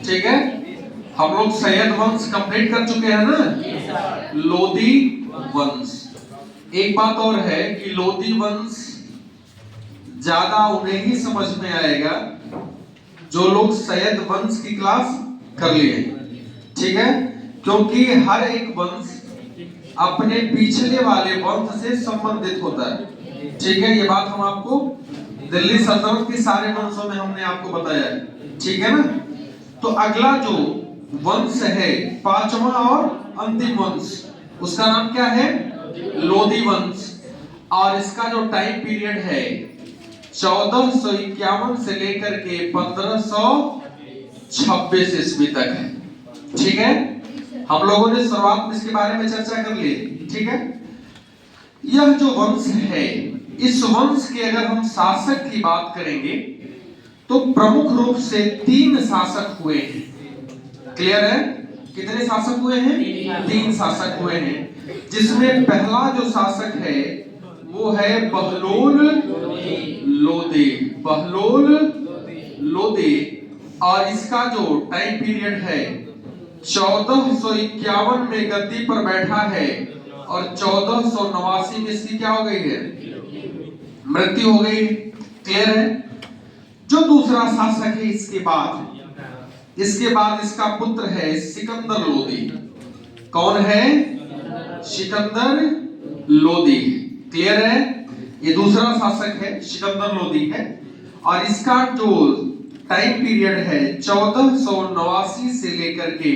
ठीक है, हम लोग सैयद वंश कंप्लीट कर चुके हैं ना, लोदी वंश। एक बात और है कि लोदी वंश ज्यादा उन्हें ही समझ में आएगा जो लोग सैयद वंश की क्लास कर लिए, ठीक है, क्योंकि हर एक वंश अपने पिछले वाले वंश से संबंधित होता है, ठीक है। ये बात हम आपको दिल्ली सल्तनत के सारे वंशों में हमने आपको बताया है, ठीक है ना। तो अगला जो वंश है, पांचवा और अंतिम वंश, उसका नाम क्या है? लोदी वंश। और इसका जो टाइम पीरियड है 1451 से लेकर के 1526 ईस्वी तक है, ठीक है। हम लोगों ने शुरुआत में इसके बारे में चर्चा कर ली, ठीक है। यह जो वंश है, इस वंश के अगर हम शासक की बात करेंगे तो प्रमुख रूप से 3 शासक हुए हैं। क्लियर है? कितने शासक हुए हैं? 3 शासक हुए हैं, जिसमें पहला जो शासक है वो है बहलोल लोदी। बहलोल लोदी, और इसका जो टाइम पीरियड है 1451 में गद्दी पर बैठा है और 1489 में इसकी क्या हो गई है? मृत्यु हो गई। क्लियर है? जो दूसरा शासक है इसके बाद इसका पुत्र है सिकंदर लोदी। कौन है? सिकंदर लोदी। क्लियर है? ये दूसरा शासक है, सिकंदर लोदी है, और इसका जो टाइम पीरियड है 1489 से लेकर के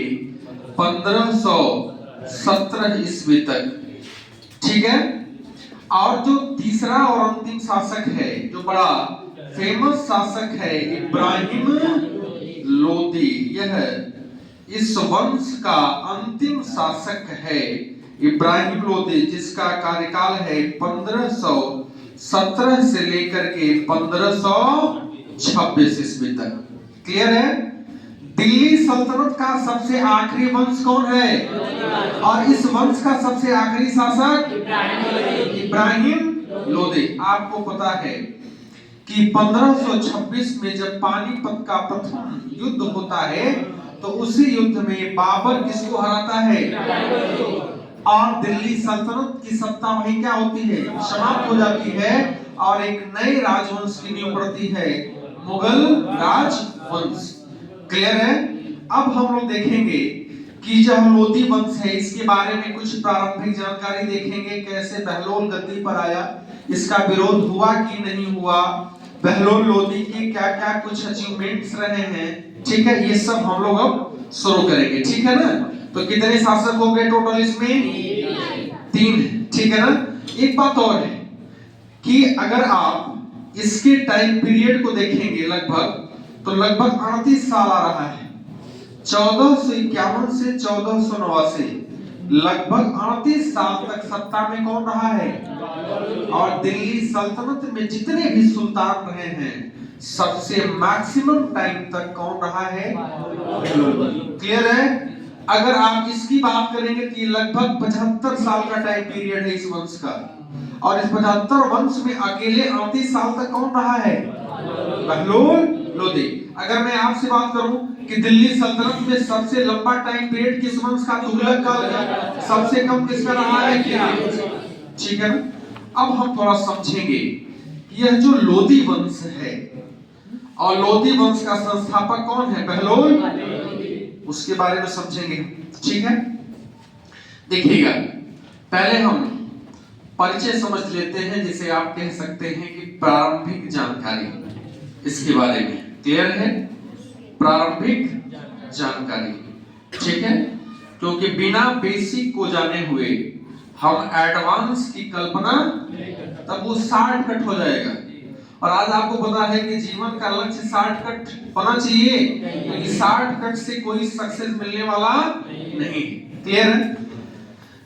1517 ईस्वी तक, ठीक है। और जो तीसरा और अंतिम शासक है, जो बड़ा फेमस शासक है, इब्राहिम लोदी। यह इस वंश का अंतिम शासक है इब्राहिम लोदी, जिसका कार्यकाल है 1517 से लेकर के 1526 ईस्वी तक। क्लियर है? दिल्ली सल्तनत का सबसे आखिरी वंश कौन है? और इस वंश का सबसे आखिरी शासक इब्राहिम लोदी। आपको पता है कि 1526 में जब पानीपत का प्रथम युद्ध होता है तो उसी युद्ध में बाबर किसको हराता है? और दिल्ली सल्तनत की सत्ता वहीं क्या होती है? समाप्त हो जाती है, और एक नए राजवंश की नींव पड़ती है, मुगल राजवंश। क्लियर है? अब हम लोग देखेंगे कि जो लोदी वंश है, इसके बारे में कुछ प्रारंभिक जानकारी देखेंगे। कैसे बहलोल गद्दी पर आया, इसका विरोध हुआ कि नहीं हुआ, बहलोल लोदी के क्या क्या कुछ अचीवमेंट्स रहे हैं, ठीक है। ये सब हम लोग अब शुरू करेंगे, ठीक है ना। तो कितने शासक हो गए टोटल इसमें? 3, ठीक है ना। एक बात और है कि अगर आप इसके टाइम पीरियड को देखेंगे लगभग 38 साल आ रहा है। 1451 से 1489, लगभग 38 साल तक सत्ता में कौन रहा है? और दिल्ली सल्तनत में जितने भी सुल्तान रहे हैं, सबसे मैक्सिमम टाइम तक कौन रहा है? क्लियर है? अगर आप इसकी बात करेंगे कि लगभग 75 साल का टाइम पीरियड है इस वंश का, और इस 75 वंश में अकेले 38 साल तक कौन रहा है? बहलोल लोदी। अगर मैं आपसे बात करूं कि दिल्ली सल्तनत में सबसे लंबा टाइम पीरियड किस वंश का? तुगलक काल का। सबसे कम किसका रहा है? ठीक है ना। अब हम थोड़ा समझेंगे यह जो लोदी वंश है, और लोदी वंश का संस्थापक कौन है? बहलोल, उसके बारे में समझेंगे, ठीक है। देखिएगा, पहले हम परिचय समझ लेते हैं, जिसे आप कह सकते हैं कि प्रारंभिक जानकारी इसके बारे में। क्लियर है? प्रारंभिक जानकारी, ठीक है, क्योंकि बिना बेसिक को जाने हुए हम एडवांस की कल्पना, तब वो शॉर्टकट हो जाएगा। और आज आपको पता है कि जीवन का लक्ष्य शॉर्टकट होना चाहिए, क्योंकि शॉर्टकट से कोई सक्सेस मिलने वाला नहीं। क्लियर है?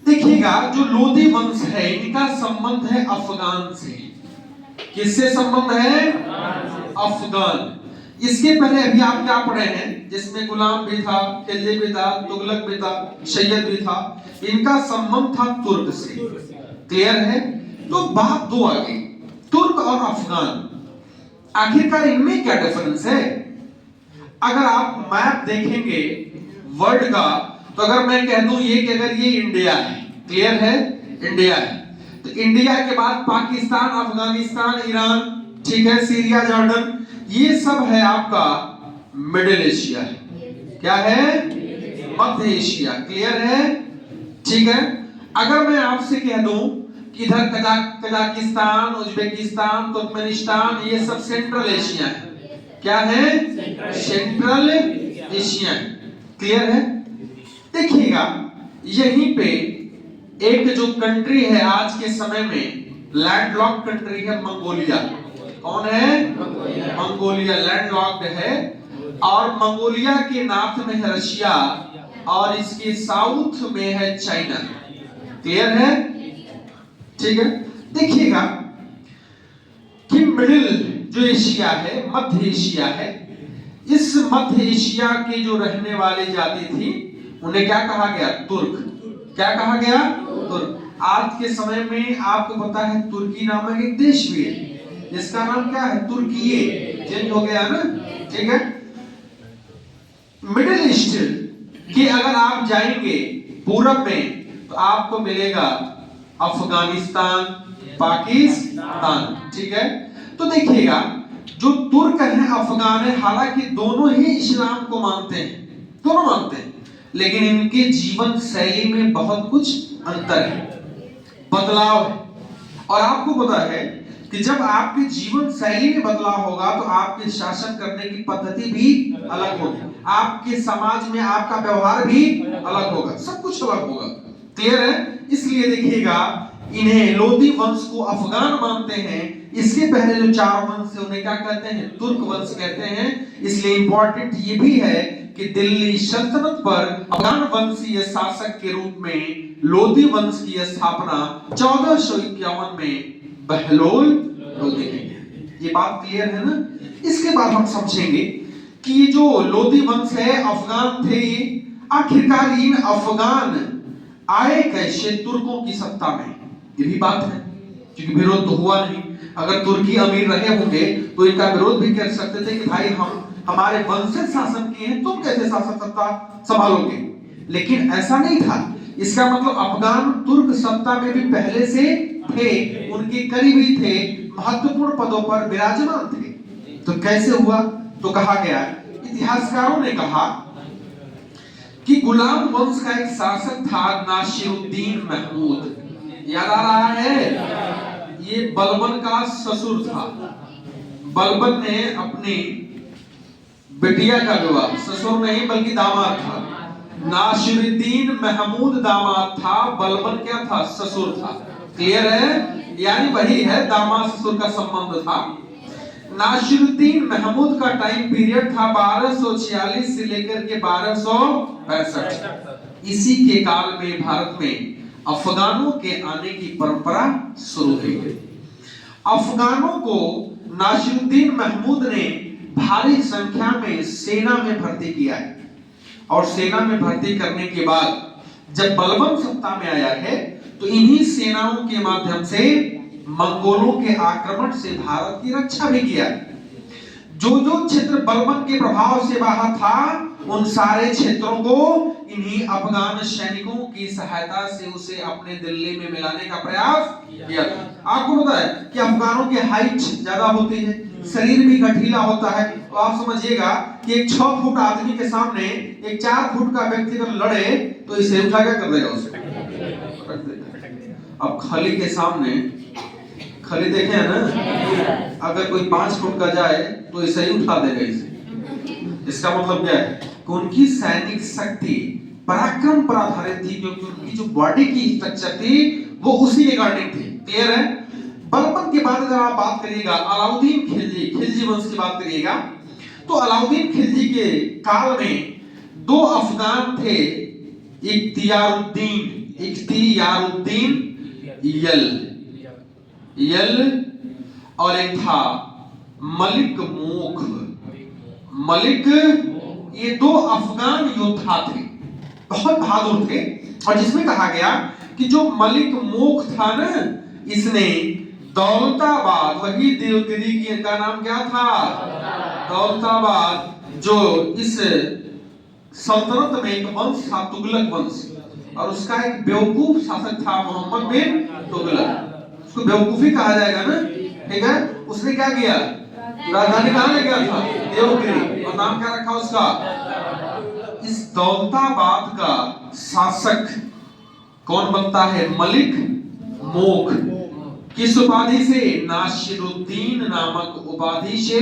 देखिएगा, जो लोदी वंश है, इनका संबंध है अफगान से। किससे संबंध है? अफगान। इसके पहले अभी आप क्या पढ़े हैं, जिसमें गुलाम भी था, खिलजी भी था, तुगलक भी था, सैयद भी था। इनका संबंध था तुर्क से। क्लियर है? तो बात दो आ गई, तुर्क और अफगान। आखिरकार इनमें क्या डिफरेंस है? अगर आप मैप देखेंगे वर्ल्ड का, तो अगर मैं कह दूं ये कि अगर ये इंडिया है, क्लियर है, इंडिया है, तो इंडिया के बाद पाकिस्तान, अफगानिस्तान, ईरान, ठीक है, सीरिया, जॉर्डन, ये सब है आपका मिडिल एशिया है। क्या है? मध्य एशिया। क्लियर है? ठीक है। अगर मैं आपसे कह दूं कि इधर कजाकिस्तान, उज्बेकिस्तान, तुर्कमेनिस्तान, ये सब सेंट्रल एशिया है। क्या है? Central Asia. क्लियर है? देखिएगा, यहीं पे एक जो कंट्री है आज के समय में लैंडलॉक्ड कंट्री है, मंगोलिया। कौन है? मंगोलिया लैंडलॉक्ड है, और मंगोलिया के नॉर्थ में है रशिया, और इसके साउथ में है चाइना। क्लियर है? ठीक है। देखिएगा कि मिडिल जो एशिया है, मध्य एशिया है, इस मध्य एशिया के जो रहने वाली जाति थी उन्हें क्या कहा गया? तुर्क। क्या कहा गया? तुर्क। आज के समय में आपको पता है तुर्की नामक एक देश भी है, जिसका नाम क्या है? तुर्की। चेंज हो गया ना? ठीक है। मिडिल ईस्ट के अगर आप जाएंगे पूरब में, तो आपको मिलेगा अफगानिस्तान, पाकिस्तान। ठीक है। तो देखिएगा, जो तुर्क है, अफगान है, हालांकि दोनों ही इस्लाम को मानते हैं, दोनों मानते हैं, लेकिन इनके जीवन शैली में बहुत कुछ अंतर है, बदलाव है। और आपको पता है कि जब आपके जीवन शैली में बदलाव होगा, तो आपके शासन करने की पद्धति भी अलग होगी, आपके समाज में आपका व्यवहार भी अलग होगा, सब कुछ अलग होगा। क्लियर है? इसलिए देखिएगा, इन्हें लोदी वंश को अफगान मानते हैं। इसके पहले जो 4 वंश है उन्हें क्या कहते हैं? तुर्क वंश कहते हैं। इसलिए इंपॉर्टेंट ये भी है कि दिल्ली सल्तनत पर अफगान वंशीय शासक के रूप में लोदी वंश की स्थापना 1451 में बहलोल लोदी ने की। ये बात क्लियर है ना? इसके बाद हम समझेंगे कि ये जो लोदी वंश है, अफगान थे ये, आखिरकार इन अफगान आए कैसे तुर्कों की सत्ता में? ये भी बात है, क्योंकि विरोध तो हुआ नहीं। अगर तुर्की अमीर रहे होंगे तो इनका विरोध भी कर सकते थे कि भाई हम हमारे वंशज शासन किए हैं, तुम कैसे शासन सत्ता संभालोगे? लेकिन ऐसा नहीं था। इसका मतलब अफगान तुर्क सत्ता में भी पहले से थे, उनके करीबी थे, महत्वपूर्ण पदों पर विराजमान थे। तो कैसे हुआ? तो कहा गया, इतिहासकारों ने कहा कि गुलाम वंश का एक शासक था नासिरुद्दीन महमूद। याद आ रहा है? ये बलबन का ससुर था। बलबन ने अपनी बिटिया का विवाह, ससुर नहीं बल्कि दामाद था, नासिरुद्दीन महमूद दामाद था, बलबन क्या था? ससुर था। क्लियर है? यानी वही है, दामाद ससुर का संबंध था। नासिरुद्दीन महमूद का टाइम पीरियड था 1246 से लेकर के 1265। इसी के काल में भारत में अफगानों के आने की परंपरा शुरू हुई। अफगानों को नासिरुद्दीन महमूद ने भारी संख्या में सेना में भर्ती किया है, और सेना में भर्ती करने के बाद जब बलबन सत्ता में आया है, तो इन्हीं सेनाओं के माध्यम से मंगोलों के आक्रमण से भारत की रक्षा भी किया। जो जो क्षेत्र बलबन के प्रभाव से बाहर था, उन सारे क्षेत्रों को इन्हीं अफगान सैनिकों की सहायता से उसे अपने दिल्ली में मिलाने का प्रयास किया था। आपको पता है कि अफगानों की हाइट ज्यादा होती है, शरीर भी गठीला होता है, तो आप समझिएगा कि एक 6 फुट आदमी के सामने एक 4 फुट का व्यक्ति अगर लड़े, तो इसे उठा क्या कर देगा? उसे रख देगा। अब खली के सामने, खली देखे हैं ना, अगर कोई 5 फुट का जाए तो इसे ही उठा देगा इसे। इसका मतलब क्या है कि उनकी सैनिक शक्ति पराक्रम पर आधारित थी, क्योंकि उनकी जो बॉडी की स्ट्रक्चर थी वो उसी के अकॉर्डिंग थी। क्लियर है? बलबन के बाद अगर आप बात करिएगा अलाउद्दीन खिलजी, खिलजी वंश की बात करिएगा, तो अलाउद्दीन खिलजी के काल में 2 अफगान थे, इख्तियारुद्दीन यल और एक था मलिक मोख। मलिक, ये 2 अफगान योद्धा थे, बहुत बहादुर थे। और जिसमें कहा गया कि जो मलिक मोख था ना, इसने दौलताबाद, वही देवगिरी की का नाम क्या था? दौलताबाद, जो इस सल्तनत में एक वंश था तुगलक वंश, और उसका एक बेवकूफ शासक था मोहम्मद बिन तुगलक। उसको बेवकूफी कहा जाएगा ना, ठीक है। उसने क्या किया, राजधानी कहाँ ले गया था, देवगिरी, और नाम क्या रखा उसका। इस दौलताबाद का शासक कौन बनता है, मलिक मोख। किस उपाधि से, नासिरुद्दीन नामक उपाधि से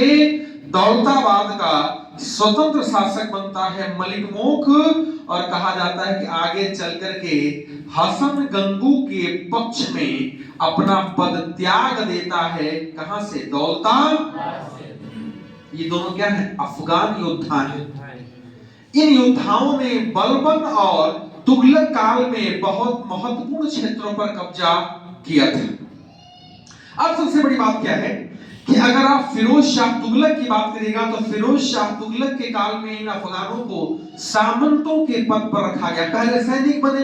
दौलताबाद का स्वतंत्र शासक बनता है मलिक मोख। और कहा जाता है कि आगे चल करके हसन गंगू के पक्ष में अपना पद त्याग देता है। कहां से, दौलता। ये दोनों क्या है, अफगान योद्धा है। इन योद्धाओं ने बलबन और तुगलक काल में बहुत महत्वपूर्ण क्षेत्रों पर कब्जा किया था। अब सबसे बड़ी बात क्या है कि अगर आप फिरोज शाह तुगलक की बात करेगा तो फिरोज शाह तुगलक के काल में इन अफगानों को सामंतों के पद पर रखा गया। पहले सैनिक बने,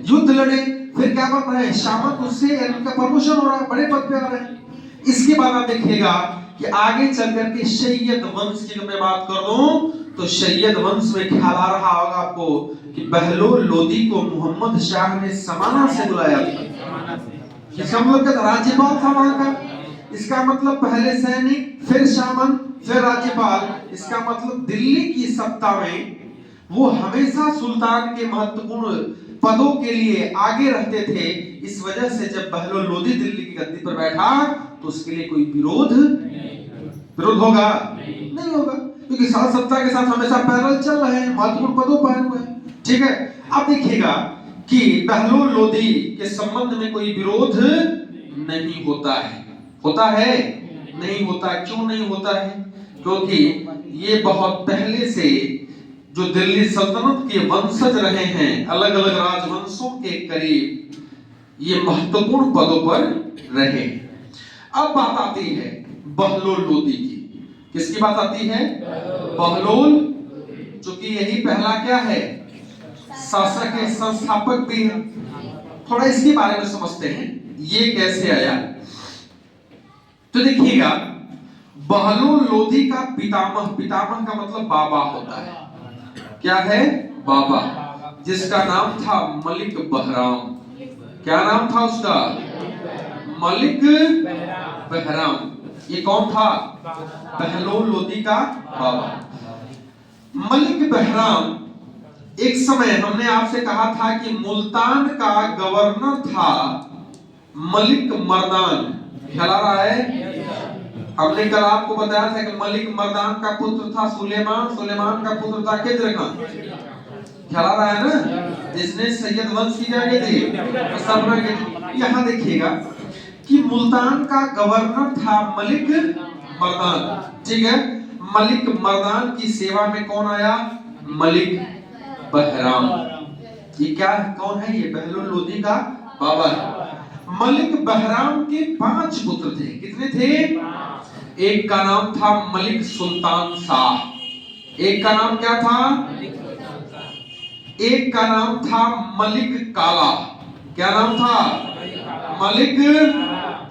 युद्ध लड़े, फिर क्या बन रहे हैं, सामंत, उससे इनका प्रमोशन हो रहा है, बड़े पद पे आ रहे हैं। इसके बाद आप देखिएगा कि आगे चलकर के सैयद वंश की मैं बात कर दूं तो सैयद वंश में ख्याल आ रहा होगा आपको कि बहलोल लोदी को मोहम्मद शाह ने समाना से बुलाया था। इसका मतलब क्या, राज्यपाल था वहां का। इसका मतलब पहले सैनिक, फिर सामंत, फिर राज्यपाल। इसका मतलब दिल्ली की सत्ता में वो हमेशा सुल्तान के महत्वपूर्ण पदों के लिए आगे रहते थे। इस वजह से जब बहलोल लोदी दिल्ली की गद्दी पर बैठा तो उसके लिए कोई विरोध होगा नहीं होगा, क्योंकि साथ सत्ता के साथ हमेशा पैरेलल चल रहे हैं, महत्वपूर्ण पदों पर हुए हैं, ठीक है। अब देखिएगा कि बहलोल लोदी के संबंध में कोई विरोध नहीं होता है। होता है, नहीं होता। क्यों नहीं होता है, क्योंकि ये बहुत पहले से जो दिल्ली सल्तनत के वंशज रहे हैं, अलग अलग राजवंशों के करीब ये महत्वपूर्ण पदों पर रहे। अब बात आती है बहलोल लोदी की। किसकी बात आती है, बहलोल, चूंकि यही पहला क्या है, शासक है, संस्थापक भी है। थोड़ा इसके बारे में समझते हैं, ये कैसे आया। तो देखिएगा, बहलोल लोदी का पितामह, पितामह का मतलब बाबा होता है। क्या है, बाबा, जिसका नाम था मलिक बहराम। क्या नाम था उसका, मलिक बहराम। ये कौन था, बहलोल लोदी का बाबा। मलिक बहराम, एक समय हमने आपसे कहा था कि मुल्तान का गवर्नर था मलिक मर्दान। ख्याल आ रहा है, हमने कल आपको बताया था कि मलिक मर्दान का पुत्र था सुलेमान, सुलेमान का पुत्र था खिज्र खान। ख्याल आ रहा है ना, जिसने सैयद वंश की क्या थी, यहाँ देखिएगा कि मुल्तान का गवर्नर था मलिक मर्दान, ठीक है। मलिक मर्दान की सेवा में कौन आया, मलिक बहराम। ये क्या है, कौन है, ये बहलोल लोदी का बाबा है। मलिक बहराम के 5 पुत्र थे। कितने थे, एक का नाम था मलिक सुल्तान शाह, एक का नाम क्या था, एक का नाम था मलिक काला। क्या नाम था, मलिक।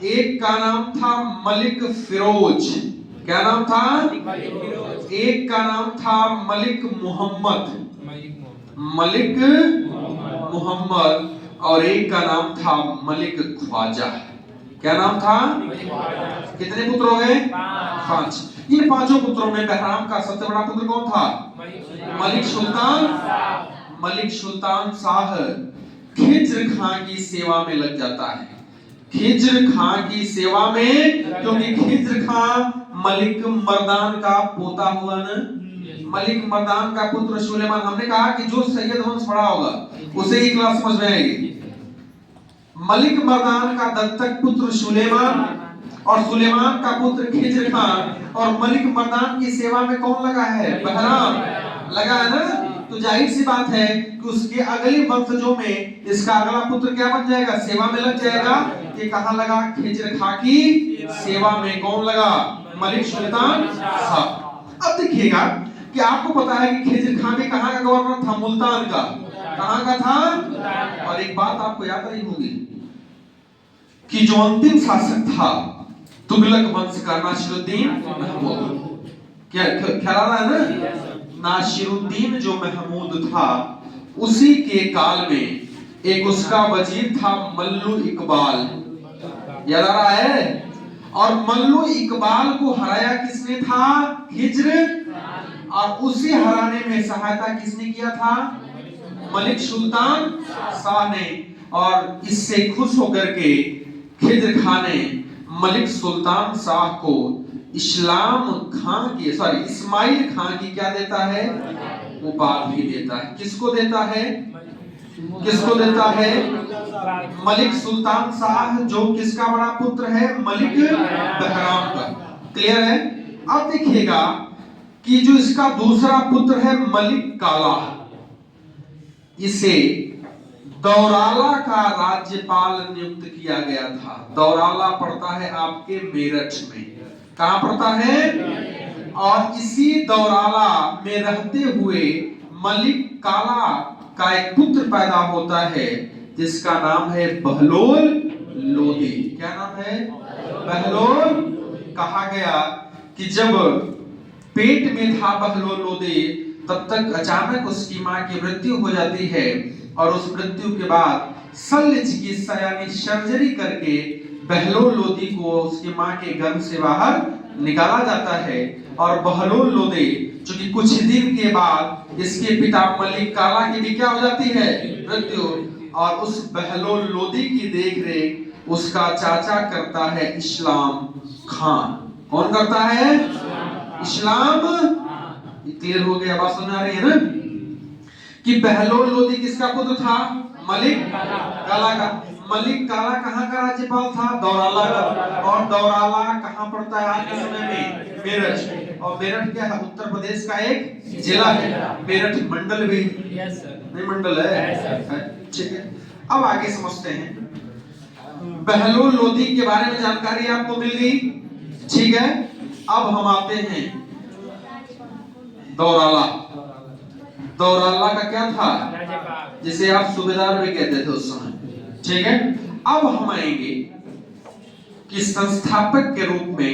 एक का नाम था मलिक फिरोज। क्या नाम था, एक का नाम था मलिक मोहम्मद, मलिक मोहम्मद, और एक का नाम था मलिक ख्वाजा। क्या नाम था, कितने पुत्र हो गए, 5। इन 5 पुत्रों में बहराम का सबसे बड़ा पुत्र कौन था, मलिक सुल्तान। मलिक सुल्तान शाह खिज्र खां की सेवा में लग जाता है। खिज्र खां की सेवा में, क्योंकि खिज्र खां मलिक मर्दान का पोता हुआ ना। मलिक मर्दान का पुत्र सुलेमान, हमने कहा कि जो सैयद वंश पढ़ा होगा उसे ही क्लास समझ में आएगी। मलिक मर्दान का दत्तक पुत्र सुलेमान, और सुलेमान का पुत्र खिज्र खान, और मलिक मर्दान की सेवा में कौन लगा है, बहराम लगा है ना। तो जाहिर सी बात है कि उसके अगले वंशजों में इसका अगला पुत्र क्या बन जाएगा, सेवा में लग जाएगा। ये कहां लगा, खिज्र खां की सेवा में। कौन लगा, मलिक सुल्तान शाह। अब देखिएगा कि आपको पता है कि खिज्र खां भी कहां का गवर्नर था, मुल्तान का। कहां का था, और एक बात आपको याद रही होगी कि जो अंतिम शासक था तुगलक वंश का, नासिरुद्दीन महमूद, क्या ख्याल आ रहा है ना? नासिरुद्दीन जो महमूद था, उसी के काल में एक उसका वजीर था मल्लू इकबाल, याद आ रहा है? और मल्लू इकबाल को हराया किसने था? हिज्र। और उसे हराने में सहायता किसने किया था? मलिक सुल्तान शाह ने। और इससे खुश होकर के खिज्र खान ने मलिक सुल्तान शाह को इस्माइल खान की क्या देता है? उपाधि देता है। किसको देता है? किसको देता है? मलिक सुल्तान शाह, जो किसका बड़ा पुत्र है? मलिक बहराम का। क्लियर है? अब देखिएगा कि जो इसका दूसरा पुत्र है मलिक काला, इसे दौराला का राज्यपाल नियुक्त किया गया था। दौराला पड़ता है आपके मेरठ में। कहां पड़ता है? और इसी दौराला में रहते हुए मलिक काला का एक पुत्र पैदा होता है जिसका नाम है बहलोल लोदी। क्या नाम है? बहलोल। कहा गया कि जब पेट में था बहलोल लोदी, तब तक अचानक उसकी मां की मृत्यु हो जाती है। और उस मृत्यु के बाद शल्य चिकित्सा यानी सर्जरी करके बहलोल लोदी को उसकी मां के गर्भ से बाहर निकाला जाता है। और बहलोल लोदी, जो कि कुछ दिन के बाद इसके पिता मलिक काला की भी क्या हो जाती है? मृत्यु। और उस बहलोल लोदी की देखरेख उसका चाचा करता है इस्लाम खान। कौन करता है? इस्लाम। क्लियर हो गया? बात समझ आ रही है ना? कि बहलोल लोदी किसका पुत्र था? मलिक काला का। मलिक काला कहाँ का राज्यपाल था? दौराला का। और दौराला कहाँ पड़ता है आज के समय में? मेरठ। और मेरठ क्या है? उत्तर प्रदेश का एक जिला है। मेरठ मंडल भी नहीं, मंडल है। ठीक है, अब आगे समझते हैं। बहलोल लोदी के बारे में जानकारी आपको मिल गई। ठीक है, अब हम आते हैं दौराला। दौराला का क्या था? जिसे आप सूबेदार भी कहते थे उस समय। ठीक है, अब हम आएंगे कि संस्थापक के रूप में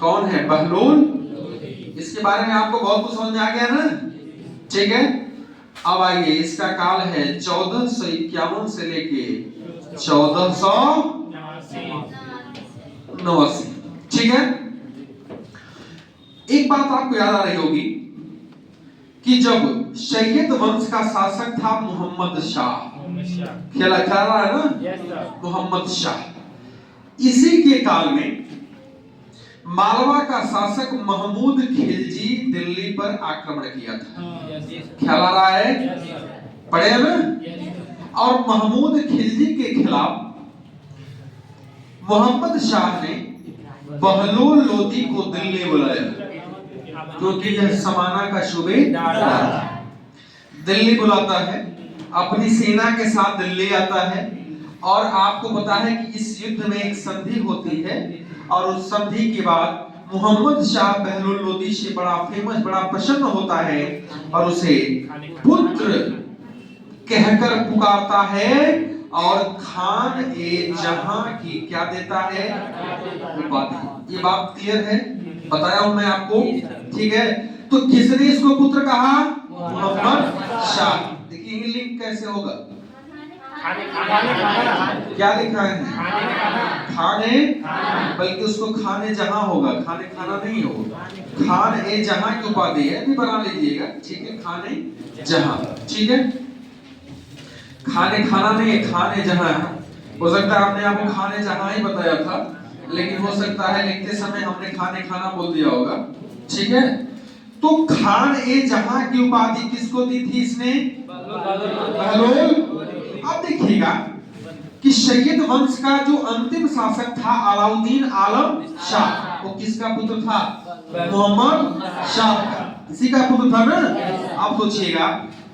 कौन है? बहलोल। इसके बारे में आपको बहुत कुछ समझ में आ गया ना? ठीक है, अब आइए, इसका काल है 1451 से लेके 1489। ठीक है, एक बात आपको याद आ रही होगी कि जब सैयद वंश का शासक था मोहम्मद शाह, ख्याल आ रहा है ना? मोहम्मद शाह, इसी के काल में मालवा का शासक महमूद खिलजी दिल्ली पर आक्रमण किया था। ख्याल आ रहा है? पढ़े ना? और महमूद खिलजी के खिलाफ मोहम्मद शाह ने बहलोल लोदी को दिल्ली बुलाया, क्योंकि यह समाना का सूबेदार था। दिल्ली बुलाता है, अपनी सेना के साथ दिल्ली आता है। और आपको पता है कि इस युद्ध में एक संधि होती है, और उस संधि के बाद मोहम्मद शाह बहलोल लोदी से बड़ा फेमस, बड़ा प्रसन्न होता है और उसे पुत्र कहकर पुकारता है। और खान ए जहां की क्या देता है? उपाधि। ये बात क्लियर है? बताया हूं मैं आपको। ठीक है, तो किसने इसको पुत्र कहा? मोहम्मद शाह। देखिए ये लिंक कैसे होगा? क्या लिखा है? खाने, बल्कि उसको खाने जहां होगा, खाने खाना नहीं होगा। खान ए जहां की उपाधि है, भी बना लीजिएगा। ठीक है, खाने जहां। ठीक है, खाने खाना नहीं है, खाने जहां है। हो सकता है आपने आपको खाने जहां ही बताया था, लेकिन हो सकता है लिखते समय हमने खाने खाना बोल दिया होगा। ठीक है, तो खान ए जहां की उपाधि किसको दी थी इसने? बहलोल। अब देखिएगा कि सैयद वंश का जो अंतिम शासक था अलाउद्दीन आलम शाह, वो किसका पुत्र था? मोहम्मद शाह का, इसी का पुत्र था ना? आप सोचिएगा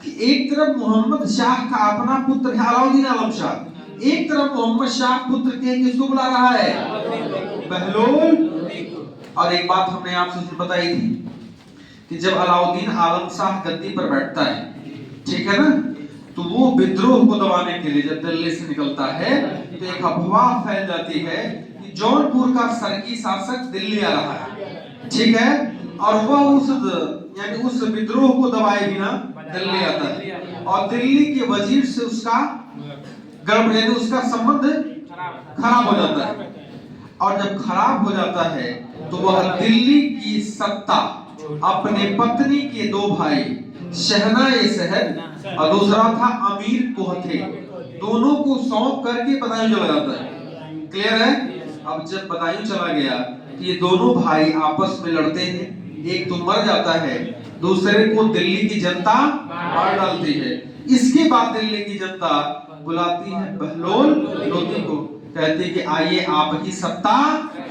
कि एक तरफ मोहम्मद शाह का अपना पुत्र है अलाउद्दीन आलम शाह, एक तरफ मोहम्मद शाह पुत्र के किसको बुला रहा है? बहलोल। और एक बात हमने आपसे बताई थी कि जब अलाउद्दीन आलम शाह गद्दी पर बैठता है, ठीक है ना, तो वो विद्रोह को दबाने के लिए जब दिल्ली से निकलता है तो एक अफवाह फैल जाती है कि जौनपुर का सरकी शासक दिल्ली आ रहा है। ठीक है, और वह यानी उस विद्रोह को दबाए बिना दिल्ली आता है और दिल्ली के वजीर से उसका गर्भ यानी उसका संबंध खराब हो जाता है। और जब खराब हो जाता है तो वह दिल्ली की सत्ता अपने पत्नी के दो भाई शहनाए शहर और दूसरा था अमीर कोहथे, दोनों को सौंप करके बदायूं चला जाता है। क्लियर है? अब जब बदायूं चला गया तो ये दोनों भाई आपस में लड़ते हैं, एक तो मर जाता है, दूसरे को दिल्ली की जनता मार डालती है। इसके बाद दिल्ली की जनता बुलाती है बहलोल लोधी को, कहते कि आइए आप ही सत्ता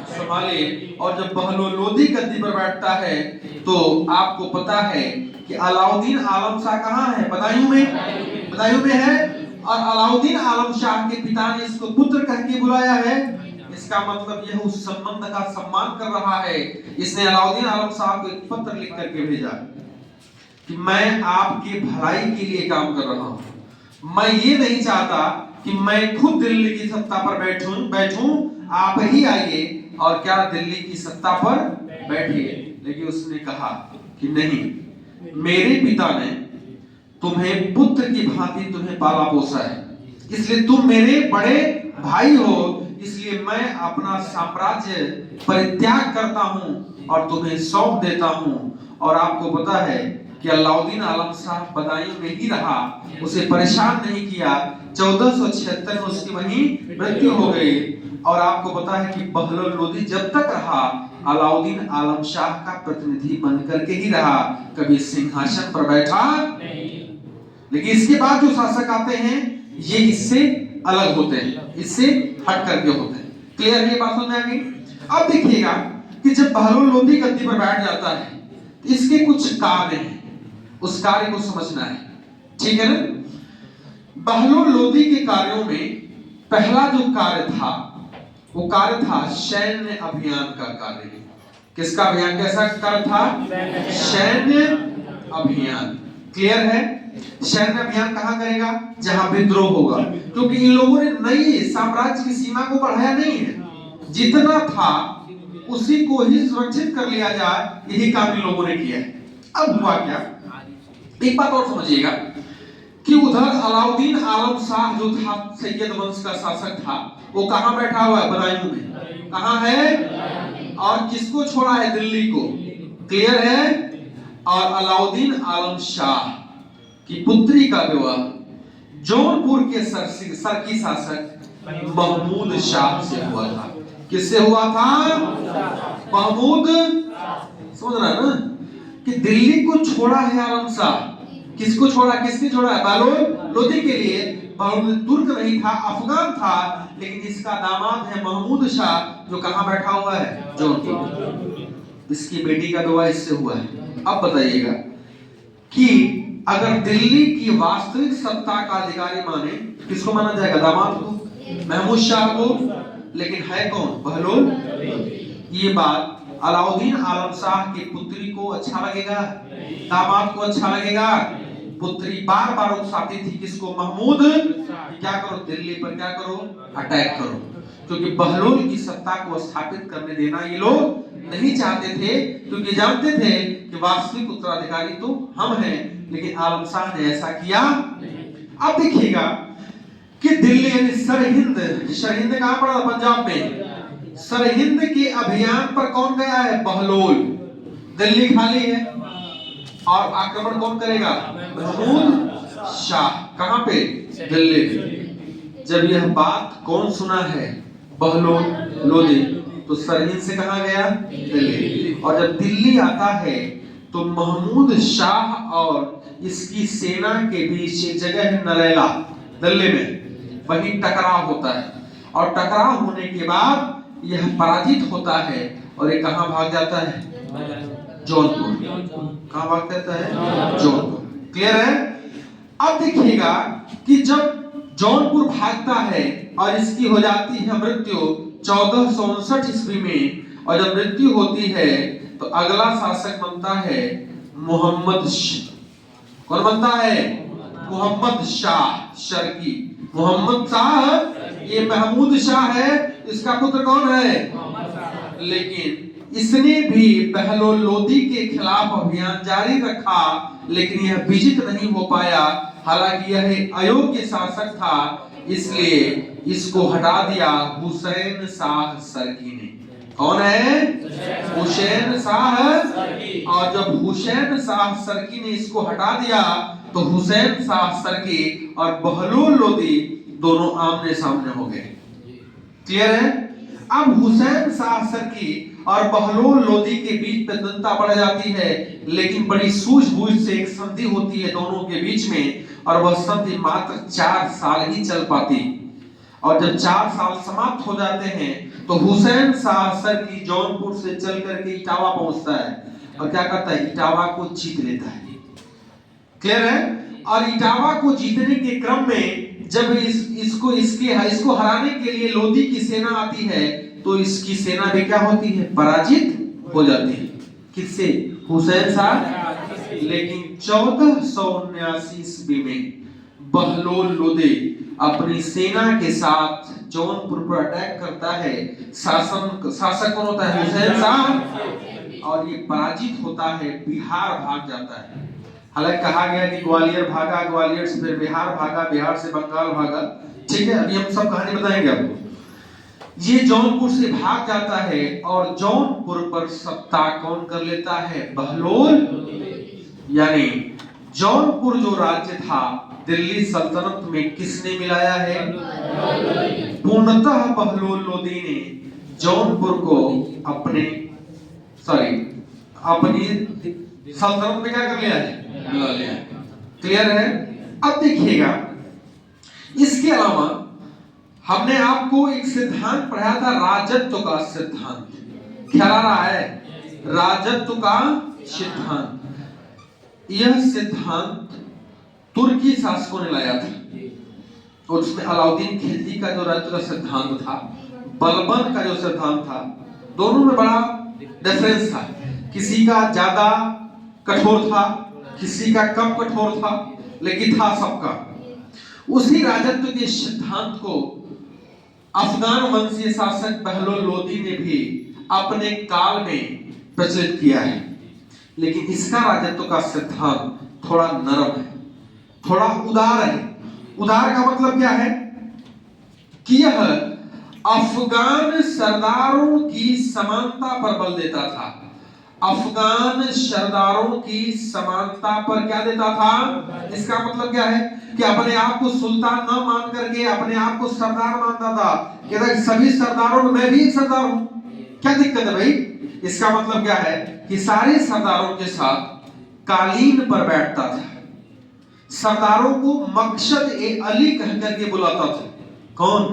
संभाले। और जब बहलोल लोधी गद्दी पर बैठता है तो आपको पता है कि अलाउद्दीन आलम शाह कहाँ है? बदायूं में है। और अलाउद्दीन आलम शाह के पिता ने इसको पुत्र कह के बुलाया है। इसका मतलब यह उस संबंध का सम्मान कर रहा है। इसने अलाउद्दीन आलम शाह को एक पत्र लिख करके भेजा कि मैं आपके भलाई के लिए काम कर रहा हूं, मैं ये नहीं चाहता कि मैं खुद दिल्ली की सत्ता पर बैठूं, आप ही आइए और क्या दिल्ली की सत्ता पर बैठिए। लेकिन उसने कहा कि नहीं, मेरे पिता ने तुम्हें पुत्र की भांति तुम्हें पाला पोसा है, इसलिए तुम मेरे बड़े भाई हो, इसलिए मैं अपना साम्राज्य परित्याग करता हूं और तुम्हें सौंप देता हूं। और आपको पता है कि अलाउद्दीन आलम शाह बदायूं में ही रहा, उसे परेशान नहीं किया। 1476 में उसकी वहीं मृत्यु हो गई। और आपको पता है कि बहलोल लोधी जब तक रहा अलाउद्दीन आलम शाह का प्रतिनिधि बनकर के ही रहा, कभी सिंहासन पर बैठा नहीं। लेकिन इसके बाद जो शासक आते हैं ये इससे अलग होते हैं, इससे हट करके होते हैं। क्लियर है ये बात? समझ में आ गई? अब देखिएगा कि जब बहलोल लोधी गद्दी पर बैठ जाता है तो इसके कुछ कार्य हैं, उस कार्य को समझना है, ठीक है ना? बहलोल लोधी के कार्यों में पहला जो कार्य था वो कार्य था सैन्य अभियान का कार्य। किसका अभियान? कैसा कार्य था? सैन्य अभियान। क्लियर है? सैन्य अभियान कहां करेगा? जहां विद्रोह होगा, क्योंकि इन लोगों ने नई साम्राज्य की सीमा को बढ़ाया नहीं है, जितना था उसी को ही सुरक्षित कर लिया जाए, यही काम इन लोगों ने किया है। अब हुआ क्या, एक बात और समझिएगा कि उधर अलाउद्दीन आलम शाह जो था सैयद वंश का शासक था, वो कहां बैठा हुआ है? बदायूं में। कहां है? और किसको छोड़ा है? दिल्ली को। क्लियर है? और अलाउद्दीन आलम शाह की पुत्री का विवाह जौनपुर के सरकी शासक महमूद शाह से हुआ था। किससे हुआ था? महमूद। समझ रहा है ना कि दिल्ली को छोड़ा है आलम शाह। किसको छोड़ा? किसने छोड़ा है? बहलोल लोधी के लिए। बहलोल तुर्क नहीं था, अफगान था, लेकिन इसका दामाद है महमूद शाह, जो कहां बैठा हुआ है? जौनपुर। इसकी बेटी का विवाह इससे हुआ है। अब बताइएगा कि अगर दिल्ली की वास्तविक सत्ता का अधिकारी माने किसको माना जाएगा? दामाद को, महमूद शाह को। लेकिन है कौन? बहलोल। ये बात अलाउद्दीन आलम शाह की पुत्री को अच्छा लगेगा? दामाद को अच्छा लगेगा? पुत्री बार बार उकसाती थी किसको? महमूद। क्या करो? दिल्ली पर क्या करो? अटैक करो, क्योंकि बहलोल की सत्ता को स्थापित करने देना ये लोग नहीं चाहते थे, क्योंकि जानते थे कि वास्तविक उत्तराधिकारी तो हम हैं। लेकिन आलम शाह ने ऐसा किया। अब देखिएगा कि दिल्ली यानी सरहिंद कहां पड़ा? पंजाब में। सरहिंद के अभियान पर कौन गया है? बहलोल। दिल्ली खाली है और आक्रमण कौन करेगा? महमूद शाह। कहां पे? दिल्ली पे। जब यह बात कौन सुना है? बहलोल लोधी। तो सरहिंद से कहां गया? दिल्ली। और जब दिल्ली आता है तो महमूद शाह और इसकी सेना के बीच एक जगह है नरेला, दिल्ली में, वहीं टकराव होता है। और टकराव होने के बाद यह पराजित होता है और ये कहां भाग जाता है? जौनपुर। कहां भाग जाता है? जौनपुर। क्लियर है? अब देखिएगा कि जब जौनपुर भागता है और इसकी हो जाती है मृत्यु 1459 ईस्वी में, और जब मृत्यु होती है तो अगला शासक बनता है मोहम्मद शाह। कौन बनता है? मोहम्मद शाह शर्की। मोहम्मद शाह, ये महमूद शाह है, इसका पुत्र कौन है? लेकिन इसने भी बहलोल लोदी के खिलाफ अभियान जारी रखा, लेकिन यह विजित नहीं हो पाया। हालांकि यह अयोग्य शासक था, इसलिए इसको हटा दिया हुसैन शाह सरकी ने। कौन है? हुसैन शाह। और जब हुसैन शाह सरकी ने इसको हटा दिया तो हुसैन शाह सरकी और बहलोल लोदी दोनों आमने सामने हो गए। क्लियर है? अब हुसैन शाह सरकी और बहलोल लोदी के बीच प्रदंता बढ़ जाती है, लेकिन बड़ी सूझबूझ से एक संधि होती है दोनों के बीच में, और वह संधि मात्र 4 साल ही चल पाती। और जब 4 साल समाप्त हो जाते हैं तो हुसैन शाह सरकी जौनपुर से चल करके इटावा पहुंचता है और क्या करता है? इटावा को जीत लेता है। क्लियर है? और इटावा को जीतने के क्रम में जब इसको हराने के लिए लोदी की सेना आती है तो इसकी सेना भी क्या होती है? पराजित हो जाती है। किससे? हुसैन शाह। लेकिन 1479 ईस्वी में बहलोल लोदी अपनी सेना के साथ जौनपुर पर अटैक करता है। शासक कौन होता है? हुसैन शाह। और ये पराजित होता है, बिहार भाग जाता है। हालांकि कहा गया कि ग्वालियर भागा, ग्वालियर से फिर बिहार भागा, बिहार से बंगाल भागा। ठीक है, अभी हम सब कहानी बताएंगे आपको। ये जौनपुर से भाग जाता है और जौनपुर पर सत्ता कौन कर लेता है? बहलोल। यानी जौनपुर जो राज्य था दिल्ली सल्तनत में किसने मिलाया है? पूर्णतः बहलोल लोदी ने जौनपुर को अपनी सल्तनत में क्या कर लिया है? मिला लिया। क्लियर है? अब देखिएगा, इसके अलावा हमने आपको एक सिद्धांत पढ़ाया था, राजत्व का सिद्धांत। ख्याल आ रहा है? राजत्व का सिद्धांत। यह सिद्धांत तुर्की शासकों ने लाया था, और उसमें अलाउद्दीन खिलजी का जो राजत्व का सिद्धांत था, बलबन का जो सिद्धांत था, दोनों में बड़ा डिफरेंस था। किसी का ज्यादा कठोर था, किसी का कम कठोर था, लेकिन था सबका। उसी राजत्व के सिद्धांत को अफगान वंशीय शासक बहलोल लोदी ने भी अपने काल में प्रचलित किया है। लेकिन इसका राजत्व का सिद्धांत थोड़ा नरम है, थोड़ा उदार है। उदार का मतलब क्या है? कि यह अफगान सरदारों की समानता पर बल देता था। अफगान सरदारों की समानता पर क्या देता था? इसका मतलब क्या है? कि अपने आप को सुल्तान न मान करके अपने आप को सरदार मानता था। कहता सभी सरदारों में मैं भी एक सरदार हूं। क्या दिक्कत है भाई? इसका मतलब क्या है? कि सारे सरदारों के साथ कालीन पर बैठता था, सरदारों को मकसद ए अली कह करके बुलाता था। कौन?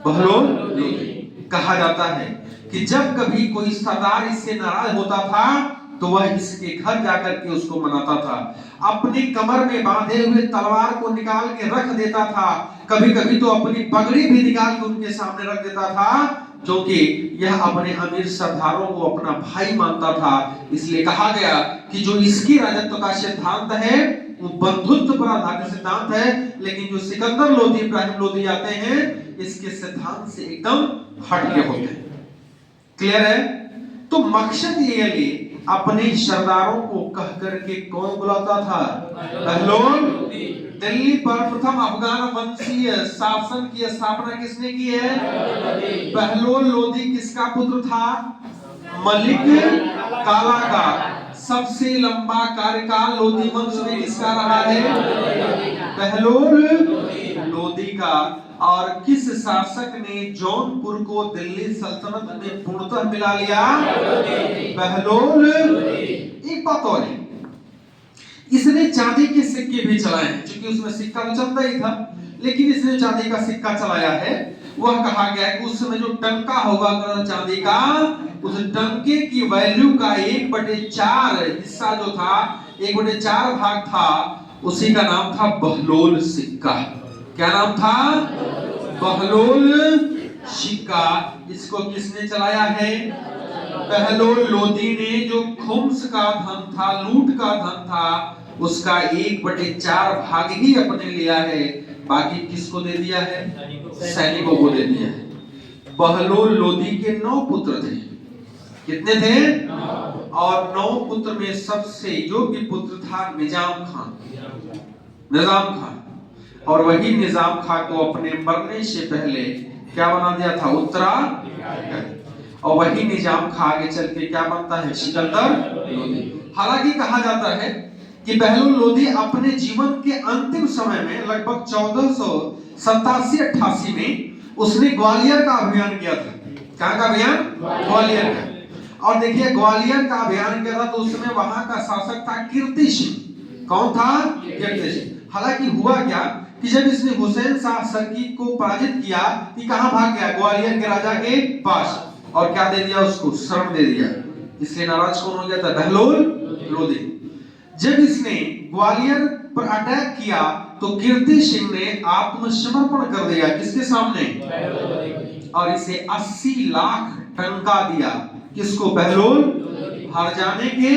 बहलोल लोदी। कहा जाता है कि जब कभी कोई सरदार इससे नाराज होता था तो वह इसके घर जाकर के उसको मनाता था। अपनी कमर में बांधे हुए तलवार को निकाल के रख देता था। कभी कभी तो अपनी पगड़ी भी निकाल के उनके सामने रख देता था, क्योंकि यह अपने अमीर सरदारों को अपना भाई मानता था। इसलिए कहा गया कि जो इसकी राजत्व का सिद्धांत है वो बंधुत्व पर आधारित सिद्धांत है, लेकिन जो सिकंदर लोदी, इब्राहिम लोदी आते हैं, इसके सिद्धांत से एकदम हटके होते हैं। क्लियर है? तो मकसद ये अली अपने सरदारों को कह करके कौन बुलाता था? बहलोल। दिल्ली पर प्रथम अफगान वंशीय शासन की स्थापना किसने की है? बहलोल लोदी। किसका पुत्र था? मलिक काला का। सबसे लंबा कार्यकाल लोदी वंश में किसका रहा है? बहलोल लोदी का। और किस शासक ने जौनपुर को दिल्ली सल्तनत में पूर्णतः मिला लिया? बहलोल। एक बात और है, इसने चांदी के सिक्के भी चलाए हैं, क्योंकि उसमें सिक्का तो चलता ही था, लेकिन इसने चांदी का सिक्का चलाया है। वह कहा गया कि उस समय जो टंका होगा चांदी का, उस टंके की वैल्यू का 1/4 हिस्सा जो था, 1/4 भाग था, उसी का नाम था बहलोल सिक्का। क्या नाम था? बहलोल सिक्का। इसको किसने चलाया है? बहलोल लोदी ने। जो खुम्स का धन था, लूट का धन था, उसका 1/4 भाग ही अपने लिया है, बाकी किसको दे दिया है? सैनिकों को दे दिया है। बहलोल लोदी के 9 पुत्र थे। कितने थे? और 9 पुत्र में सबसे योग्य पुत्र था निजाम खान। निजाम खान, और वही निजाम खान को अपने मरने से पहले क्या बना दिया था? उत्तराधिकारी। और वही निजाम खान आगे चल के क्या बनता है? सिकंदर लोधी। हालांकि कहा जाता है कि बहलोल लोधी अपने जीवन के अंतिम समय में लगभग 1487-88 में उसने ग्वालियर का अभियान किया था। कहां का अभियान? ग्वालियर का। और देखिए ग्वालियर का अभियान किया था तो उस समय वहां का शासक था कीर्ति सिंह। कौन था? कीर्ति सिंह। हालांकि हुआ क्या कि जब इसने हुसैन शाह सरकी को पराजित किया कि कहां भाग गया? ग्वालियर के राजा के पास। और क्या दे दिया उसको? शरण दे दिया। इसलिए नाराज कौन हो गया था? बहलोल लोधी। जब इसने ग्वालियर पर अटैक किया तो कीर्ति सिंह ने आत्मसमर्पण कर दिया। किसके सामने? और इसे 80 लाख टंका दिया। किसको? बहलोल। हार जाने के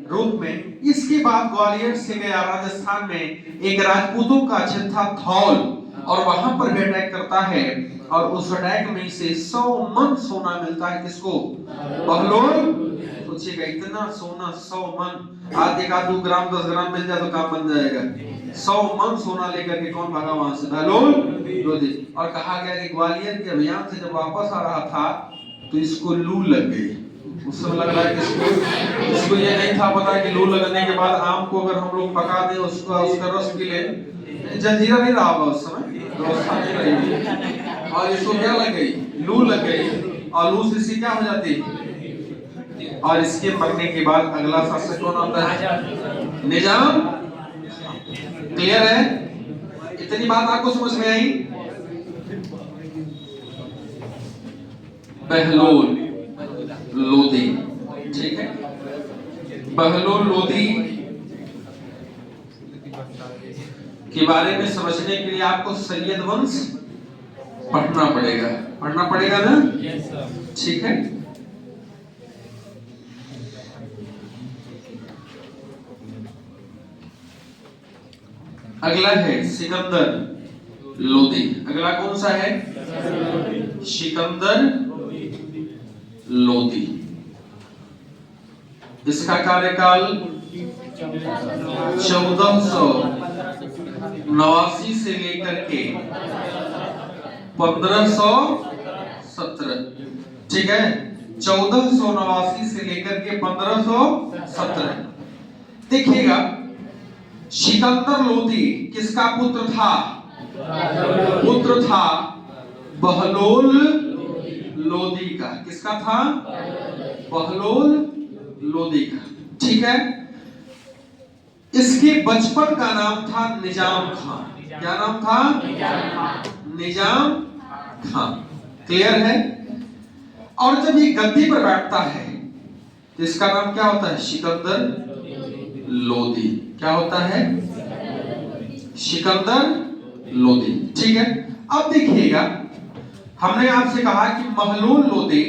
रूप में। इसके बाद ग्वालियर से गया राजस्थान में एक राजपूतों का क्षेत्र था धौल, और वहां पर भी अटैक करता है, और उस अटैक में इसे 100 मन सोना मिलता है। किसको? बहलोल। सोचिएगा इतना सोना, 100 मन। आज एक 2 ग्राम 10 ग्राम मिल जाए तो काम बन जाएगा। 100 मन सोना लेकर के कौन भागा वहां से? बहलोल लोधी। और कहा गया कि ग्वालियर के अभियान से जब वापस आ रहा था तो इसको लू लग गई। उस समय लग रहा है कि इसको ये नहीं था पता कि लू लगने के बाद आम को अगर हम लोग पका दें उसका रस पी ले, जंजीरा नहीं रहा होगा उस समय, व्यवस्था नहीं रही। और इसको क्या लग गई? लू लग गई। और लू से क्या हो जाती? और इसके मरने के बाद अगला शासक कौन आता है? निजाम। क्लियर है? इतनी बात आपको समझ में आई? बहलोल लोधी। ठीक है, बहलोल लोधी के बारे में समझने के लिए आपको सैयद वंश पढ़ना पड़ेगा। पढ़ना पड़ेगा ना? ठीक है। अगला है सिकंदर लोधी। अगला कौन सा है? सिकंदर लोधी। इसका कार्यकाल 1489 से लेकर के 1517। ठीक है, 1489 से लेकर के 1517। देखिएगा सिकंदर लोधी किसका पुत्र था? पुत्र था बहलोल लोधी का। किसका था? बहलोल लोधी का। ठीक है। इसके बचपन का नाम था निजाम खान। क्या नाम था? निजाम खान। क्लियर है? और जब ये गद्दी पर बैठता है तो इसका नाम क्या होता है? सिकंदर लोधी। क्या होता है? सिकंदर लोधी। ठीक है। अब देखिएगा हमने आपसे कहा कि बहलोल लोधी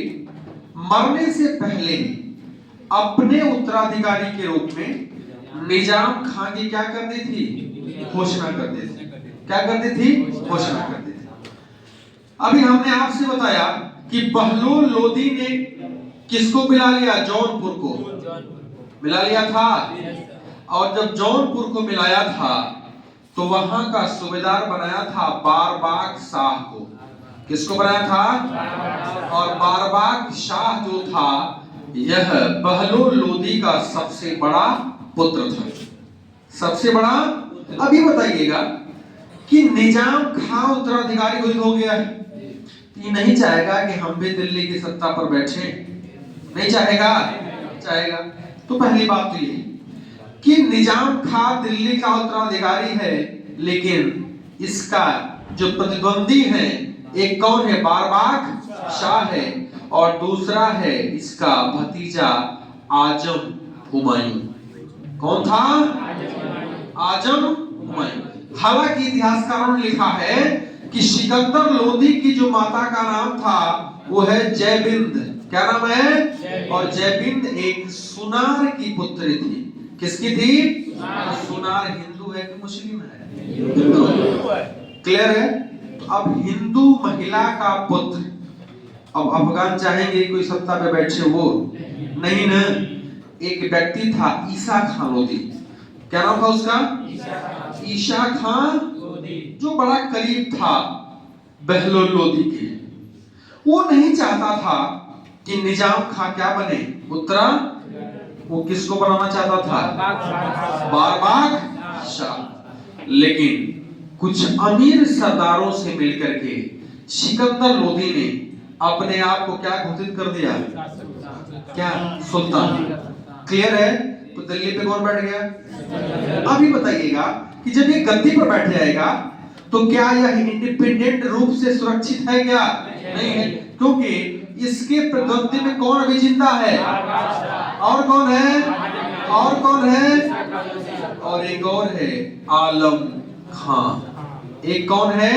मरने से पहले अपने उत्तराधिकारी के रूप में निजाम खान की क्या कर दी थी? घोषणा कर दी थी। क्या कर दी थी? घोषणा कर दी थी। अभी हमने आपसे बताया कि बहलोल लोधी ने किसको मिला लिया? जौनपुर को मिला लिया था। और जब जौनपुर को मिलाया था तो वहां का सूबेदार बनाया था बारबाग शाह को। किसको बनाया था? और बारबाग शाह जो था यह बहलोल लोधी का सबसे बड़ा पुत्र था। सबसे बड़ा। अभी बताइएगा कि निजाम खान उत्तराधिकारी घोषित हो गया है, ये नहीं चाहेगा कि हम भी दिल्ली की सत्ता पर बैठे? नहीं चाहेगा? चाहेगा। तो पहली बात तो ये कि निजाम खान दिल्ली का उत्तराधिकारी है, लेकिन इसका जो प्रतिद्वंदी है एक कौन है? बारबाग शाह है, और दूसरा है इसका भतीजा आजम हुमायूं। कौन था? आजम हुमायूं। हालांकि इतिहासकारों ने लिखा है कि सिकंदर लोधी की जो माता का नाम था वो है जयबिंद। क्या नाम है? और जयबिंद एक सुनार की पुत्री थी। किसकी थी? सुनार हिंदू है कि मुस्लिम है? हिंदू। क्लियर है? तो अब हिंदू महिला का पुत्र अब अफगान चाहेंगे कोई सत्ता पे बैठे वो नहीं ना। एक व्यक्ति था ईसा खान लोधी, क्या नाम था उसका? ईसा खान, जो बड़ा करीब था बहलोल लोधी के। वो नहीं चाहता था कि निजाम खां क्या बने, उत्तरा। वो किसको बनाना चाहता था? बारबाग शाह। लेकिन कुछ अमीर सरदारों से मिलकर के सिकंदर लोधी ने अपने आप को क्या घोषित कर दिया? क्या? सुल्तान। क्लियर है? तो दिल्ली पे कौन बैठ गया? अभी बताइएगा कि जब ये गद्दी पर बैठ जाएगा तो क्या यह इंडिपेंडेंट रूप से सुरक्षित है? क्या नहीं है, क्योंकि इसके गद्दी में कौन अभी जिंदा है? और कौन है? और कौन है? और एक और है, आलम खां। एक कौन है?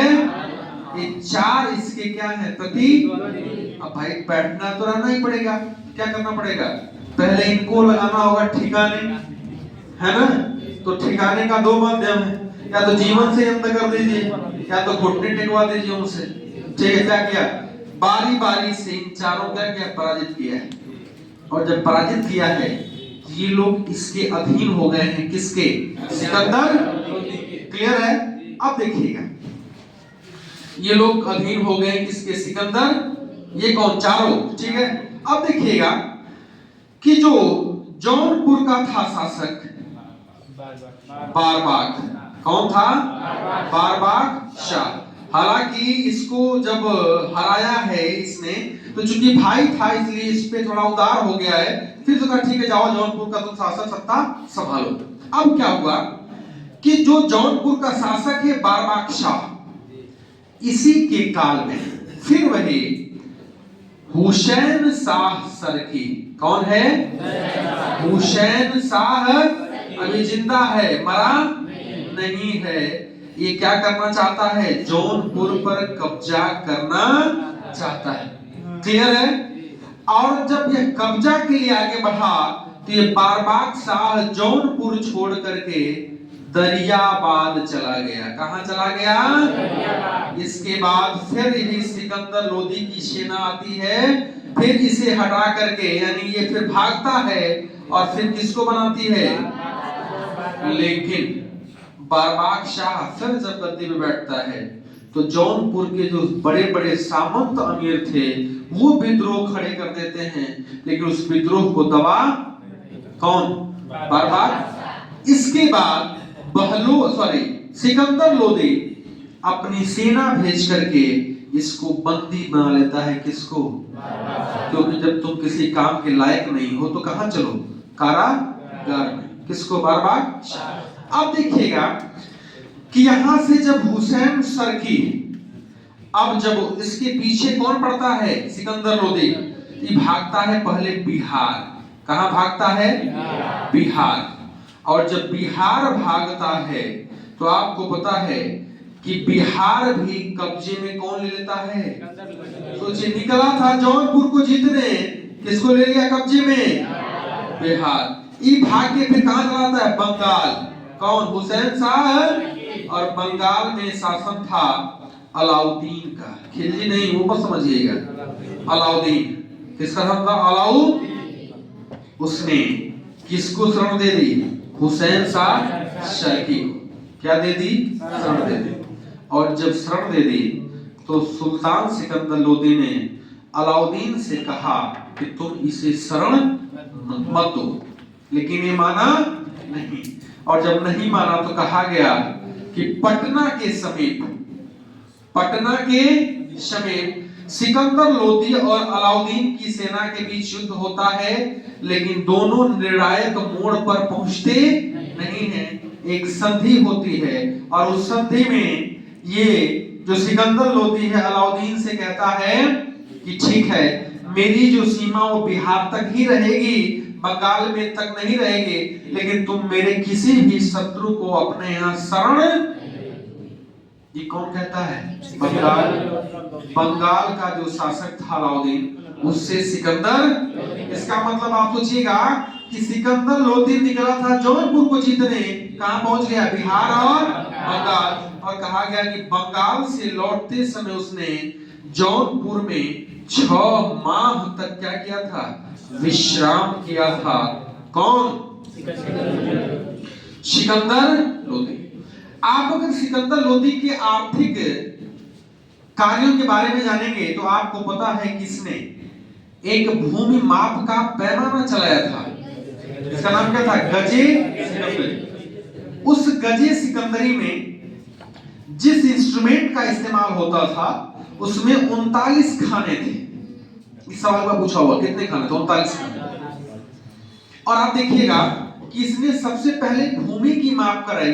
ये चार इसके क्या है? पति। अब भाई बैठना तो रहना ही पड़ेगा, क्या करना पड़ेगा? पहले इनको लगाना होगा ठिकाने, है ना? तो ठिकाने का दो माध्यम है, या तो जीवन से अंत कर दीजिए या तो घुटने टेकवा दीजिए उनसे। ठीक है, क्या किया? बारी बारी से इन चारों क्या किया? पराजित किया है। और जब पराजित किया है ये लोग इसके अधीन हो गए हैं। किसके? सिकंदर। क्लियर है? अब देखिएगा, ये लोग अधीन हो गए किसके? सिकंदर। ये कौन? चारों। ठीक है, अब देखिएगा कि जो जौनपुर का था शासक बारबाग, कौन था? बारबाग शाह। हालांकि इसको जब हराया है इसने, तो चूंकि भाई था इसलिए इस पे थोड़ा उदार हो गया है। फिर तो कहा ठीक है, जाओ जौनपुर का तुम शासक सत्ता संभालो। अब क्या हुआ कि जो जौनपुर का शासक है बारबाग शाह, इसी के काल में फिर वही हुसैन शाह सरकी, कौन है? हुसैन शाह अभी जिंदा है, मरा नहीं है। ये क्या करना चाहता है? जौनपुर पर कब्जा करना चाहता है। क्लियर है? और जब यह कब्जा के लिए आगे बढ़ा तो ये बारबाग शाह जौनपुर छोड़ करके दरियाबाद चला गया। कहां चला गया? इसके बाद फिर यही सिकंदर लोधी की सेना आती है, फिर इसे हटा करके, यानी ये फिर भागता है और फिर किसको बनाती है? लेकिन बारबाग शाह फिर जब गद्दी पे बैठता है तो जौनपुर के जो बड़े बड़े सामंत अमीर थे वो विद्रोह खड़े कर देते हैं, लेकिन उस विद्रोह को दबा कौन? बारबाग। इसके बाद सिकंदर लोधी अपनी सेना भेज करके इसको बंदी बना लेता है। किसको? क्योंकि जब तुम किसी काम के लायक नहीं हो तो कहां चलो? कारागार में। किसको? बारबाग। अब देखिएगा कि यहां से जब हुसैन सरकी, अब जब इसके पीछे कौन पड़ता है? सिकंदर लोधी। ये भागता है पहले बिहार। कहां भागता है? बिहार। और जब बिहार भागता है तो आपको पता है कि बिहार भी कब्जे में कौन ले लेता है? सोचिए, निकला था जौनपुर को जीतने, किसको ले लिया कब्जे में? बिहार। ये भाग के फिर कहां चलाता है? बंगाल। कौन? हुसैन शाह। और बंगाल में शासन था अलाउद्दीन का। खिलजी नहीं, वो मत समझिएगा, अलाउद्दीन। किसका नाम था? अलाउद्दीन। उसने किसको शरण दे दी? हुसैन शाह सरकी को। क्या दे दी? शरण दे दी। और जब शरण दे दी तो सुल्तान सिकंदर लोधी ने अलाउद्दीन से कहा कि तुम इसे शरण मत दो, लेकिन ये माना नहीं। और जब नहीं माना तो कहा गया कि पटना के समीप सिकंदर लोधी और अलाउद्दीन की सेना के बीच युद्ध होता है, लेकिन दोनों निर्णायक मोड़ पर पहुंचते नहीं हैं। एक संधि होती है और उस संधि में ये जो सिकंदर लोधी है अलाउद्दीन से कहता है कि ठीक है, मेरी जो सीमा वो बिहार तक ही रहेगी, बंगाल में तक नहीं रहेगी, लेकिन तुम मेरे किसी भी शत्रु को अपने यहाँ शरण। ये कौन कहता है? बंगाल का जो शासक था अलाउद्दीन, उससे सिकंदर। इसका मतलब आप सोचिएगा कि सिकंदर लोधी निकला था जौनपुर को जीतने, कहां पहुंच गया? बिहार और बंगाल। और कहा गया कि बंगाल से लौटते समय उसने जौनपुर में 6 माह तक क्या किया था? विश्राम किया था। कौन? सिकंदर लोदी। आप अगर सिकंदर लोदी के आर्थिक कार्यों के बारे में जानेंगे तो आपको पता है किसने एक भूमि माप का पैमाना चलाया था। इसका नाम क्या था? गजे सिकंदरी। उस गजे सिकंदरी में जिस इंस्ट्रूमेंट का इस्तेमाल होता था उसमें 39 खाने थे। इस सवाल में पूछा हुआ कितने खाने थे? 39 खाने। और आप देखिएगा कि इसने सबसे पहले भूमि की माप कराई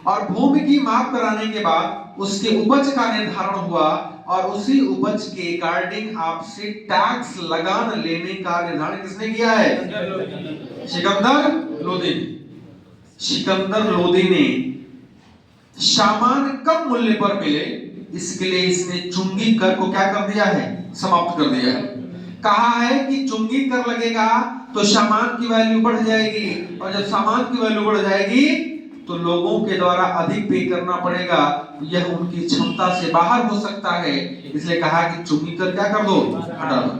और भूमि की माप कराने के बाद उसके उपज का निर्धारण हुआ और उसी उपज के अकॉर्डिंग आपसे टैक्स लगान लेने का निर्धारण किसने किया है? सिकंदर लोदी। सिकंदर लोदी ने सामान कम मूल्य पर मिले इसके लिए इसने चुंगी कर को क्या कर दिया है? समाप्त कर दिया है। कहा है कि चुंगी कर लगेगा तो सामान की वैल्यू बढ़ जाएगी और जब सामान की वैल्यू बढ़ जाएगी तो लोगों के द्वारा अधिक पे करना पड़ेगा। यह उनकी क्षमता से बाहर हो सकता है, इसलिए कहा कि चुंगी कर क्या कर दो? हटा दो।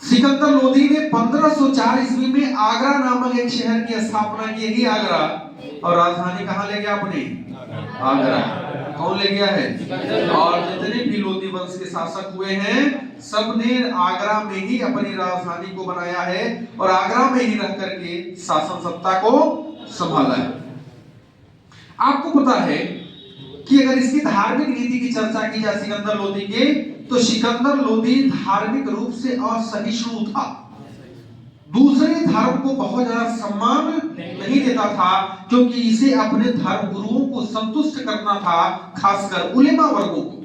सिकंदर लोदी ने 1504 ईस्वी में आगरा नामक एक शहर की स्थापना की। ही आगरा, और राजधानी कहां ले गया अपने? आगरा। कौन ले गया है? और जितने भी लोदी वंश के शासक हुए हैं सब ने आगरा में ही अपनी राजधानी को बनाया है और आगरा में ही रह करके शासन सत्ता को संभाला है। आपको पता है कि अगर इसकी धार्मिक नीति की चर्चा की जाए सिकंदर लोदी के, तो सिकंदर लोदी धार्मिक रूप से असहिष्णु था। दूसरे धर्म को बहुत ज्यादा सम्मान नहीं देता था क्योंकि इसे अपने धर्म गुरुओं को संतुष्ट करना था, खासकर उलेमा वर्गों को।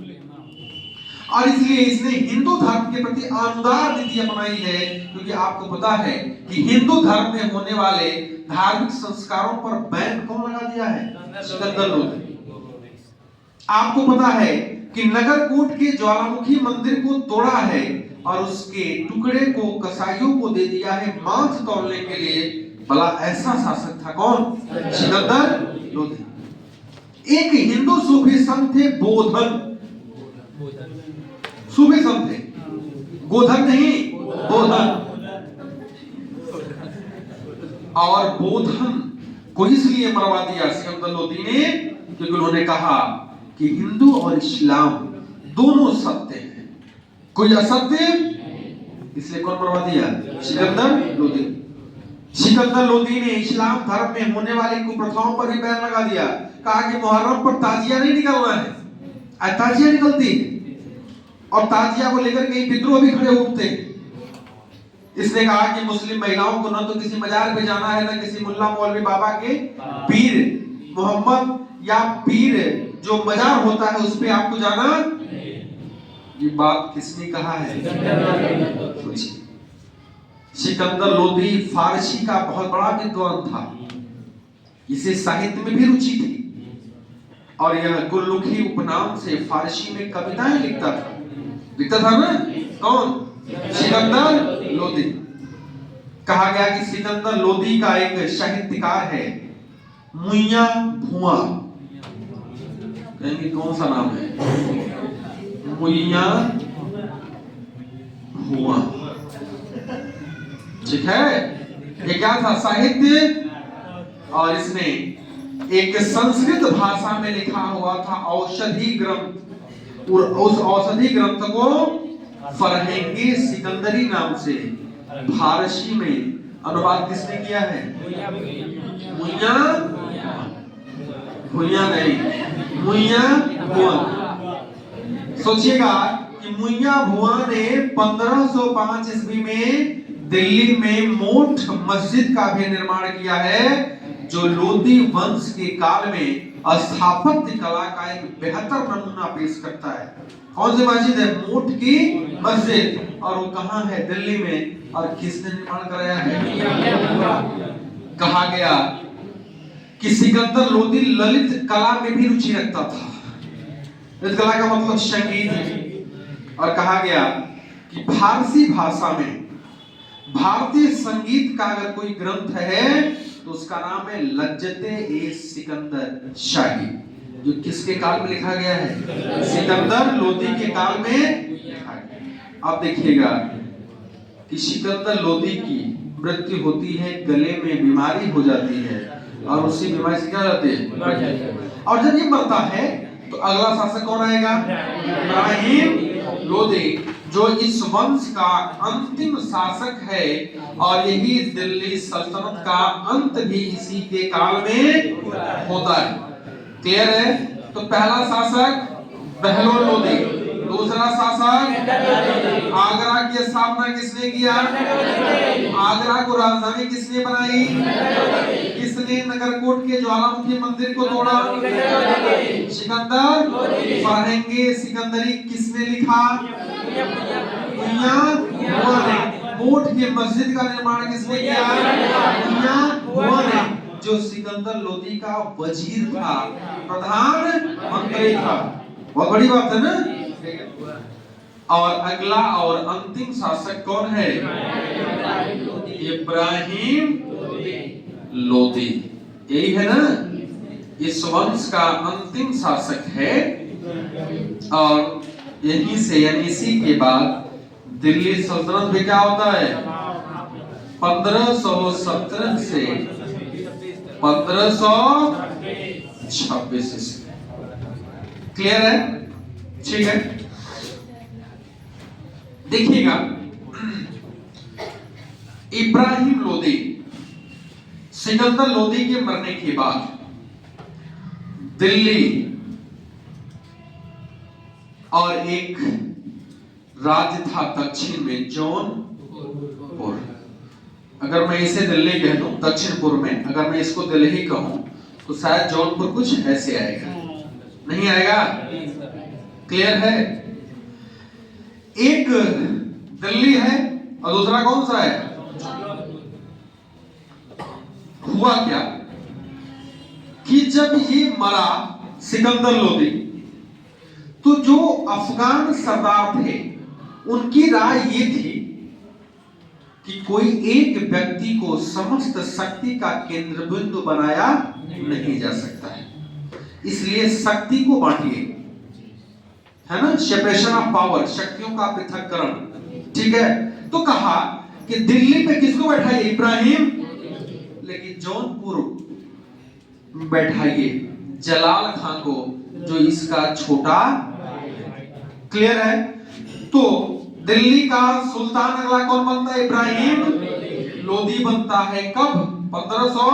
और इसलिए इसने हिंदू धर्म के प्रति अनुदार नीति अपनाई है, क्योंकि आपको पता है कि हिंदू धर्म में होने वाले धार्मिक संस्कारों पर बैन कौन लगा दिया है? सिकंदर लोदी। आपको पता है कि नगरकोट के ज्वालामुखी मंदिर को तोड़ा है और उसके टुकड़े को कसाईयों को दे दिया है मांस तोड़ने के लिए। भला ऐसा शासक था कौन? सिकंदर लोदी। एक हिंदू सूफी संत थे बोधन। सूफी संत थे, गोधन नहीं, बोधन। और बोधन को इसलिए मरवा दिया सिकंदर लोदी ने क्योंकि उन्होंने कहा कि हिंदू और इस्लाम दोनों सत्य हैं, कोई असत्य। इसलिए कौन मरवा दिया? सिकंदर लोदी। सिकंदर लोदी ने इस्लाम धर्म में होने वाली कुप्रथाओं पर भी बैन लगा दिया। कहा कि मुहर्रम पर ताजिया नहीं निकलना है। ताजिया निकलती और ताजिया को लेकर कई विद्रोह भी खड़े उठते। इसने कहा कि मुस्लिम महिलाओं को न तो किसी मजार पे जाना है, न किसी मुल्ला मौलवी बाबा के पीर मोहम्मद या पीर जो मजार होता है उस पे आपको जाना। ये बात किसने कहा है? सिकंदर लोदी फारसी का बहुत बड़ा विद्वान था। इसे साहित्य में भी रुचि थी और यह गुल्लुखी उपनाम से फारसी में कविताएं लिखता था ना। कौन? सिकंदर लोदी। कहा गया कि सिकंदर लोदी का एक साहित्यकार है मुइया भुआ। कहेंगे कौन सा नाम है? मुइया भुआ। ठीक है। ये क्या था? साहित्य। और इसने एक संस्कृत भाषा में लिखा हुआ था औषधि ग्रंथ, और उस औषधि ग्रंथ को फरहेंगे सिकंदरी नाम से फारसी में अनुवाद किसने किया है? मुइया भुइया नहीं, मुइया भुआ। सोचिएगा कि मुइया भुआ ने 1505 ईस्वी में दिल्ली में मोठ मस्जिद का भी निर्माण किया है, जो लोदी वंश के काल में स्थापत्य कला का एक बेहतर नमूना पेश करता है। कौन सी मस्जिद है? मोठ की मस्जिद। और वो कहाँ है? दिल्ली में। और किसने निर्माण कराया है? कहा गया कि सिकंदर लोदी ललित कला में भी रुचि रखता था। ललित कला का मतलब संगीत। और कहा गया कि फारसी भाषा में भारतीय संगीत का अगर कोई ग्रंथ है तो उसका नाम है लज्जते ए सिकंदर शाही। जो किसके काल में लिखा गया है? सिकंदर लोदी के काल में लिखा गया। अब देखिएगा कि सिकंदर लोदी की मृत्यु होती है, गले में बीमारी हो जाती है और उसी बीमारी से क्या होते हैं? और जब ये मरता है तो अगला शासक कौन आएगा? इब्राहिम लोदी, जो इस वंश का अंतिम शासक है और यही दिल्ली सल्तनत का अंत भी इसी के काल में होता है। क्लियर है? तो पहला शासक बहलोल लोदी, दूसरा शासक आगरा की स्थापना किसने किया? आगरा को राजधानी किसने बनाई? किसने नगरकोट के ज्वालामुखी मंदिर को तोड़ा? सिकंदर। फरहेंगे सिकंदरी किसने लिखा? हुआ ने। कोट की मस्जिद का निर्माण किसने किया? हुआ ने, जो सिकंदर लोदी का वजीर था, प्रधानमंत्री था। बहुत बड़ी बात है ना। और अगला और अंतिम शासक कौन है? इब्राहिम लोदी। यही है ना, इस वंश का अंतिम शासक है और यहीं से यानी इसी के बाद दिल्ली सल्तनत में क्या होता है? 1517 से 1526 ईस्वी। क्लियर है? ठीक है, देखिएगा इब्राहिम लोदी, सिकंदर लोदी के मरने के बाद दिल्ली और एक राज्य था दक्षिण में, जौनपुर। अगर मैं इसे दिल्ली कह दूं दक्षिण पूर्व में, अगर मैं इसको दिल्ली कहूं तो शायद जौनपुर कुछ ऐसे आएगा, नहीं आएगा। क्लियर है? एक दिल्ली है और दूसरा कौन सा है? हुआ क्या कि जब ये मरा सिकंदर लोदी, तो जो अफगान सरदार थे उनकी राय ये थी कि कोई एक व्यक्ति को समस्त शक्ति का केंद्र बिंदु बनाया नहीं जा सकता है, इसलिए शक्ति को बांटिए, है ना, सेपरेशन ऑफ पावर, शक्तियों का पृथक्करण। ठीक है, तो कहा कि दिल्ली पे किसको बैठाइए? इब्राहिम, लेकिन जौनपुर बैठाइए जलाल खां को, जो इसका छोटा। क्लियर है? तो दिल्ली का सुल्तान अगला कौन बनता है? इब्राहिम लोदी बनता है। कब? 1500।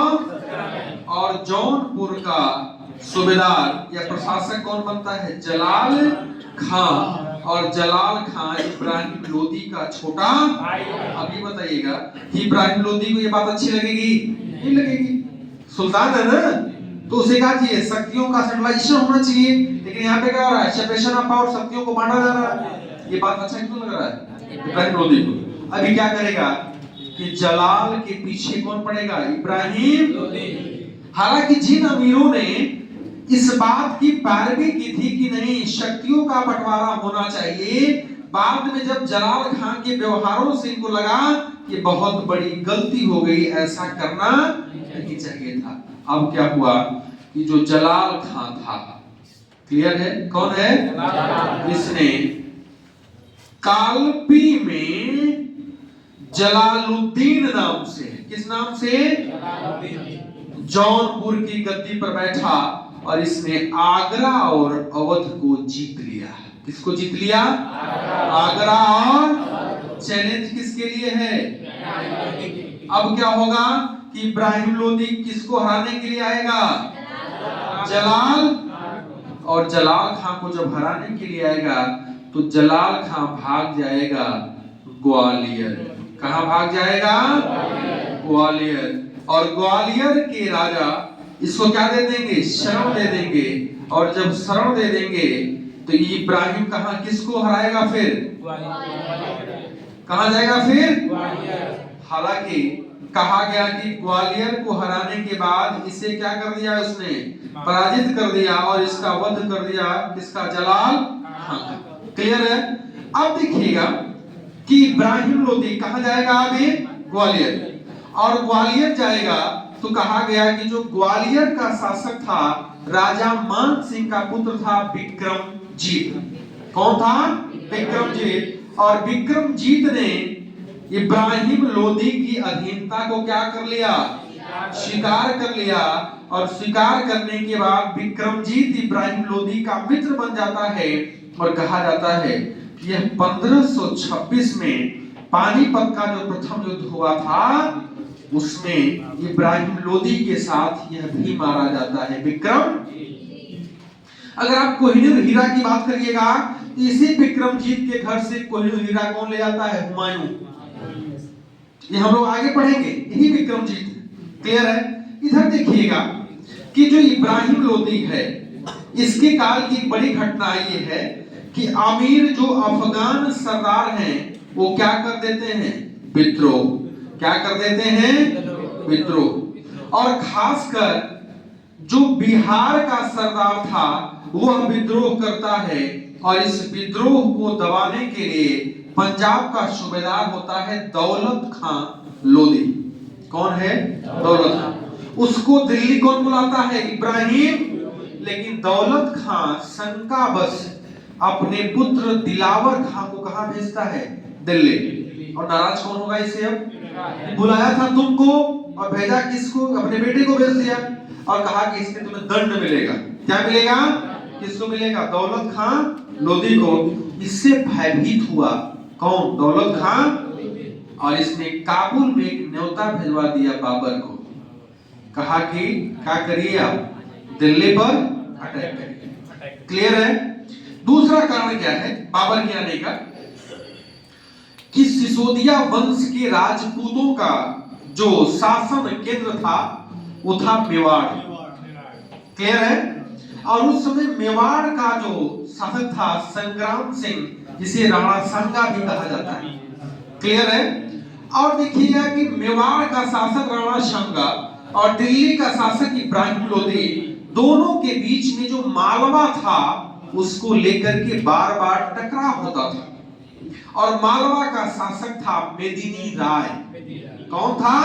और जौनपुर का सूबेदार या प्रशासक कौन बनता है? जलाल खां। और जलाल खां इब्राहिम लोदी का छोटा। अभी बताइएगा कि इब्राहिम लोदी को ये बात अच्छी लगेगी? नहीं लगेगी। सुल्तान है ना, तो उसे क्या चाहिए? शक्तियों का सेंट्रलाइजेशन होना चाहिए। लेकिन यहाँ पे क्या हो रहा है? सेपरेशन ऑफ पावर, शक्तियों को बांटा जा रहा है। ये बात अच्छा क्यों लग रहा है इब्राहिम लोदी को? अभी क्या करेगा कि जलाल के पीछे कौन पड़ेगा? इब्राहिम लोदी। हालांकि जिन अमीरों ने इस बात की पैरवी की थी कि नहीं शक्तियों का बंटवारा होना चाहिए, बाद में जब जलाल खान के व्यवहारों से इनको लगा कि बहुत बड़ी गलती हो गई, ऐसा करना नहीं चाहिए था। अब क्या हुआ कि जो जलाल खान था, क्लियर है कौन है? इसने कालपी में जलालुद्दीन नाम से, किस नाम से? जौनपुर की गद्दी पर बैठा और इसने आगरा और अवध को जीत लिया। किसको जीत लिया? आगरा। और चैलेंज किसके लिए है? अब क्या होगा कि इब्राहिम लोदी किसको हराने के लिए आएगा? जलाल। और जलाल खां को जब हराने के लिए आएगा तो जलाल खां भाग जाएगा ग्वालियर। कहां भाग जाएगा? ग्वालियर। और ग्वालियर के राजा इसको क्या दे देंगे? शरण दे देंगे। और जब शरण दे देंगे तो इब्राहिम कहां किसको हराएगा? फिर कहां जाएगा? फिर हालांकि कहा गया कि ग्वालियर को हराने के बाद इसे क्या कर दिया? उसने पराजित कर दिया और इसका वध कर दिया। किसका? जलाल खां का। क्लियर है? अब देखिएगा कि इब्राहिम लोदी कहां जाएगा? अभी ग्वालियर। और ग्वालियर जाएगा तो कहा गया कि जो ग्वालियर का शासक था राजा मान सिंह का पुत्र था विक्रमजीत। कौन था? विक्रमजीत। और विक्रमजीत ने इब्राहिम लोदी की अधीनता को क्या कर लिया? स्वीकार कर लिया। और स्वीकार करने के बाद विक्रमजीत इब्राहिम लोदी का मित्र बन जाता है। और कहा जाता है कि यह 1526 में पानीपत का जो प्रथम युद्ध हुआ था उसमें इब्राहिम लोदी के साथ यह भी मारा जाता है, विक्रम। अगर आप कोहिनूर हीरा की बात करिएगा, इसी विक्रमजीत के घर से कोहिनूर हीरा कौन ले जाता है? हुमायूं। ये हम लोग आगे पढ़ेंगे, यही विक्रमजीत। क्लियर है? इधर देखिएगा कि जो इब्राहिम लोदी है, इसके काल की बड़ी घटना ये है कि आमिर जो अफगान सरदार हैं वो क्या कर देते हैं? विद्रोह। क्या कर देते हैं? विद्रोह। और खासकर जो बिहार का सरदार था वह विद्रोह करता है। और इस विद्रोह को दबाने के लिए पंजाब का सूबेदार होता है दौलत खां लोदी। कौन है? दौलत खां। उसको दिल्ली कौन बुलाता है? इब्राहिम। लेकिन दौलत खां शंकावश अपने पुत्र दिलावर खां को कहां भेजता है? दिल्ली। और नाराज कौन होगा इसे? अब बुलाया था तुमको और भेजा किसको? अपने बेटे को भेज दिया और कहा कि इसमें तुम्हें दंड मिलेगा। क्या मिलेगा? किसको मिलेगा? दौलत खां लोदी को। इससे भयभीत हुआ कौन? दौलत खां। और इसने काबुल में एक न्योता भिजवा दिया बाबर को। कहा कि क्या करिए आप? दिल्ली पर अटैक करिए। क्लियर है? दूसरा कारण क्या है बाबर के आने का? कि सिसोदिया वंश के राजपूतों का जो शासन केंद्र था वो था मेवाड़। क्लियर है? और उस समय मेवाड़ का जो शासक था संग्राम सिंह, जिसे राणा सांगा भी कहा जाता है। क्लियर है? और देखिएगा कि मेवाड़ का शासक राणा सांगा और दिल्ली का शासक इब्राहिम लोदी, दोनों के बीच में जो मालवा था उसको लेकर के बार बार टकराव होता था। और मालवा का शासक था मेदिनी राय। कौन था?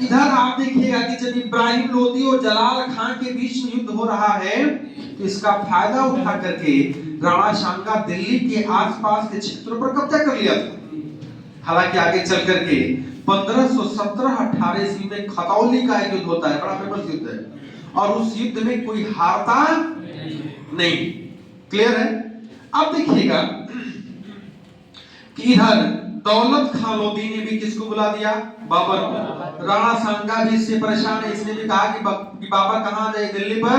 इधर आप देखिएगा कि जब इब्राहिम लोदी और जलाल खान के बीच में युद्ध हो रहा है तो इसका फायदा उठा करके राणा सांगा दिल्ली के आसपास के क्षेत्रों पर कब्जा कर लिया था। हालांकि आगे चल करके 1517-18 ईस्वी में खतौली का एक युद्ध होता है, बड़ा फेमस युद्ध है, और उस युद्ध में कोई हारता नहीं। क्लियर है? अब देखिएगा कि इधर दौलत खां लोदी ने भी किसको बुला दिया? बाबर को। राणा सांगा भी इससे परेशान है, इसने भी कहा कि बाबर कहां जाए? दिल्ली पर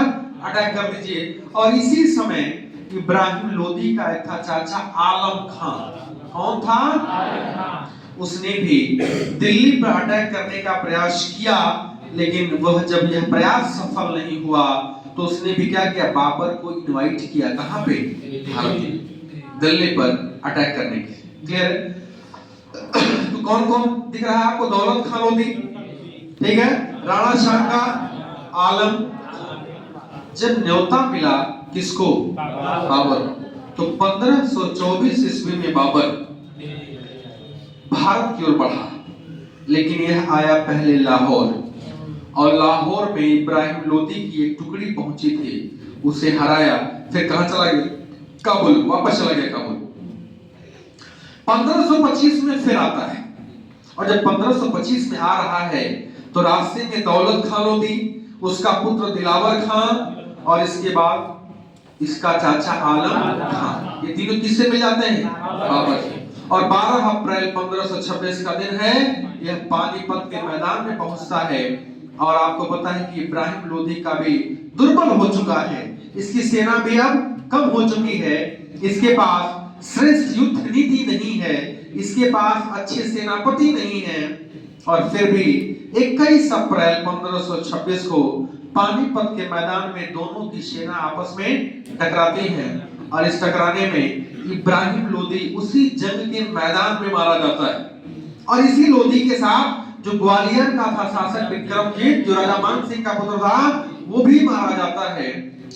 अटैक कर दीजिए। और इसी समय इब्राहिम लोदी का एक था चाचा आलम खां। कौन था? आलम खां। उसने भी दिल्ली पर अटैक करने का प्रयास किया, लेकिन वह जब यह प्रयास सफल नहीं हुआ तो उसने भी क्या किया? बाबर को इनवाइट किया। कहां पे? दिल्ली पर अटैक करने के। क्लियर है? तो कौन कौन दिख रहा है आपको? दौलत खां लोदी, ठीक है, राणा सांगा, आलम। जब न्योता मिला किसको? बाबर। तो 1524 ईस्वी में बाबर भारत की ओर बढ़ा, लेकिन यह आया पहले लाहौर। और लाहौर में इब्राहिम लोदी की एक टुकड़ी पहुंची थी, उसे हराया। फिर कहां चला गया? काबुल। वापस चला गया काबुल। 1525 में फिर आता है। और जब 1525 में आ रहा है तो रास्ते में दौलत खां लोदी, उसका पुत्र दिलावर खां और इसके बाद इसका चाचा आलम खां, ये तीनों किससे मिल जाते हैं? बाबर से। और 12 अप्रैल 1526 का दिन है, यह पानीपत के मैदान में पहुंचता है। और आपको पता है कि इब्राहिम लोदी का भी दुर्बल हो चुका है, इसकी सेना भी अब कम हो चुकी है, इसके पास श्रेष्ठ युद्ध नीति नहीं है, इसके पास अच्छे सेनापति नहीं है। और फिर भी 21 अप्रैल 1526 को पानीपत के मैदान में दोनों की सेना आपस में टकराती है। और इस टकराने में इब्राहिम लोदी उसी जंग के मैदान में मारा जाता है। और इसी लोदी के साथ जो ग्वालियर का था शासक विक्रमजीत, जो राजा मान सिंह का पुत्र था, वो भी मारा जाता है।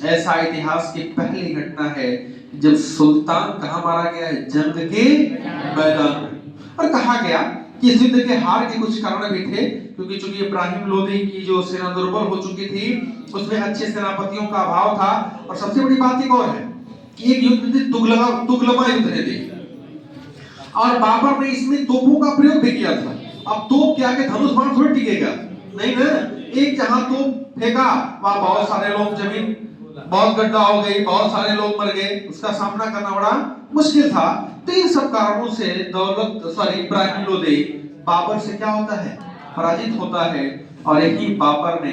ऐसा इतिहास की पहली घटना है जब सुल्तान कहां मारा गया है? जंग के मैदान में। और कहा गया कि इस युद्ध के हार के कुछ कारण भी थे, क्योंकि चूंकि इब्राहिम लोदी की जो सेना दुर्बल हो चुकी थी, उसमें अच्छे सेनापतियों का अभाव था, और सबसे बड़ी बात एक और है कि एक युद्ध थी तुगलमा युद्ध ने दी, और बाबर ने इसमें तोपों का प्रयोग भी किया था। अब तोप क्या के धनुष बाण थोड़ी टिकेगा, नहीं ना, एक जहां तोप फेंका वहां बहुत सारे लोग, जमीन बहुत गड्ढा हो गई, बहुत सारे लोग मर गए, उसका सामना करना बड़ा मुश्किल था। तो इन सब कारणों से इब्राहिम लोदी बाबर से क्या होता है, पराजित होता है, और यही बाबर ने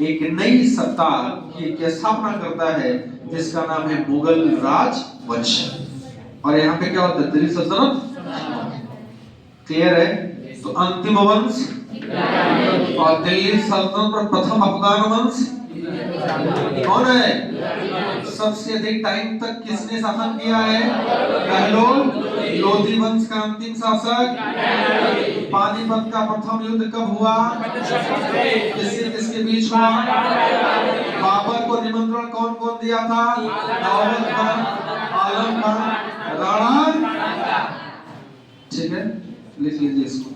एक नई सत्ता की स्थापना करता है जिसका नाम है मुगल राजवंश। और यहाँ पे क्या होता है, दिल्ली सल्तनत। क्लियर है? तो अंतिम वंश और दिल्ली सल्तनत पर प्रथम अफगान वंश कौन है? सबसे अधिक टाइम तक किसने शासन किया है? बहलोल लोदी वंश का अंतिम शासक। पानीपत का प्रथम युद्ध कब हुआ? किससे किसके बीच हुआ? बाबर को निमंत्रण कौन कौन दिया था? दौलत खान, आलम खान, राणा। ठीक है, लिख लीजिए इसको।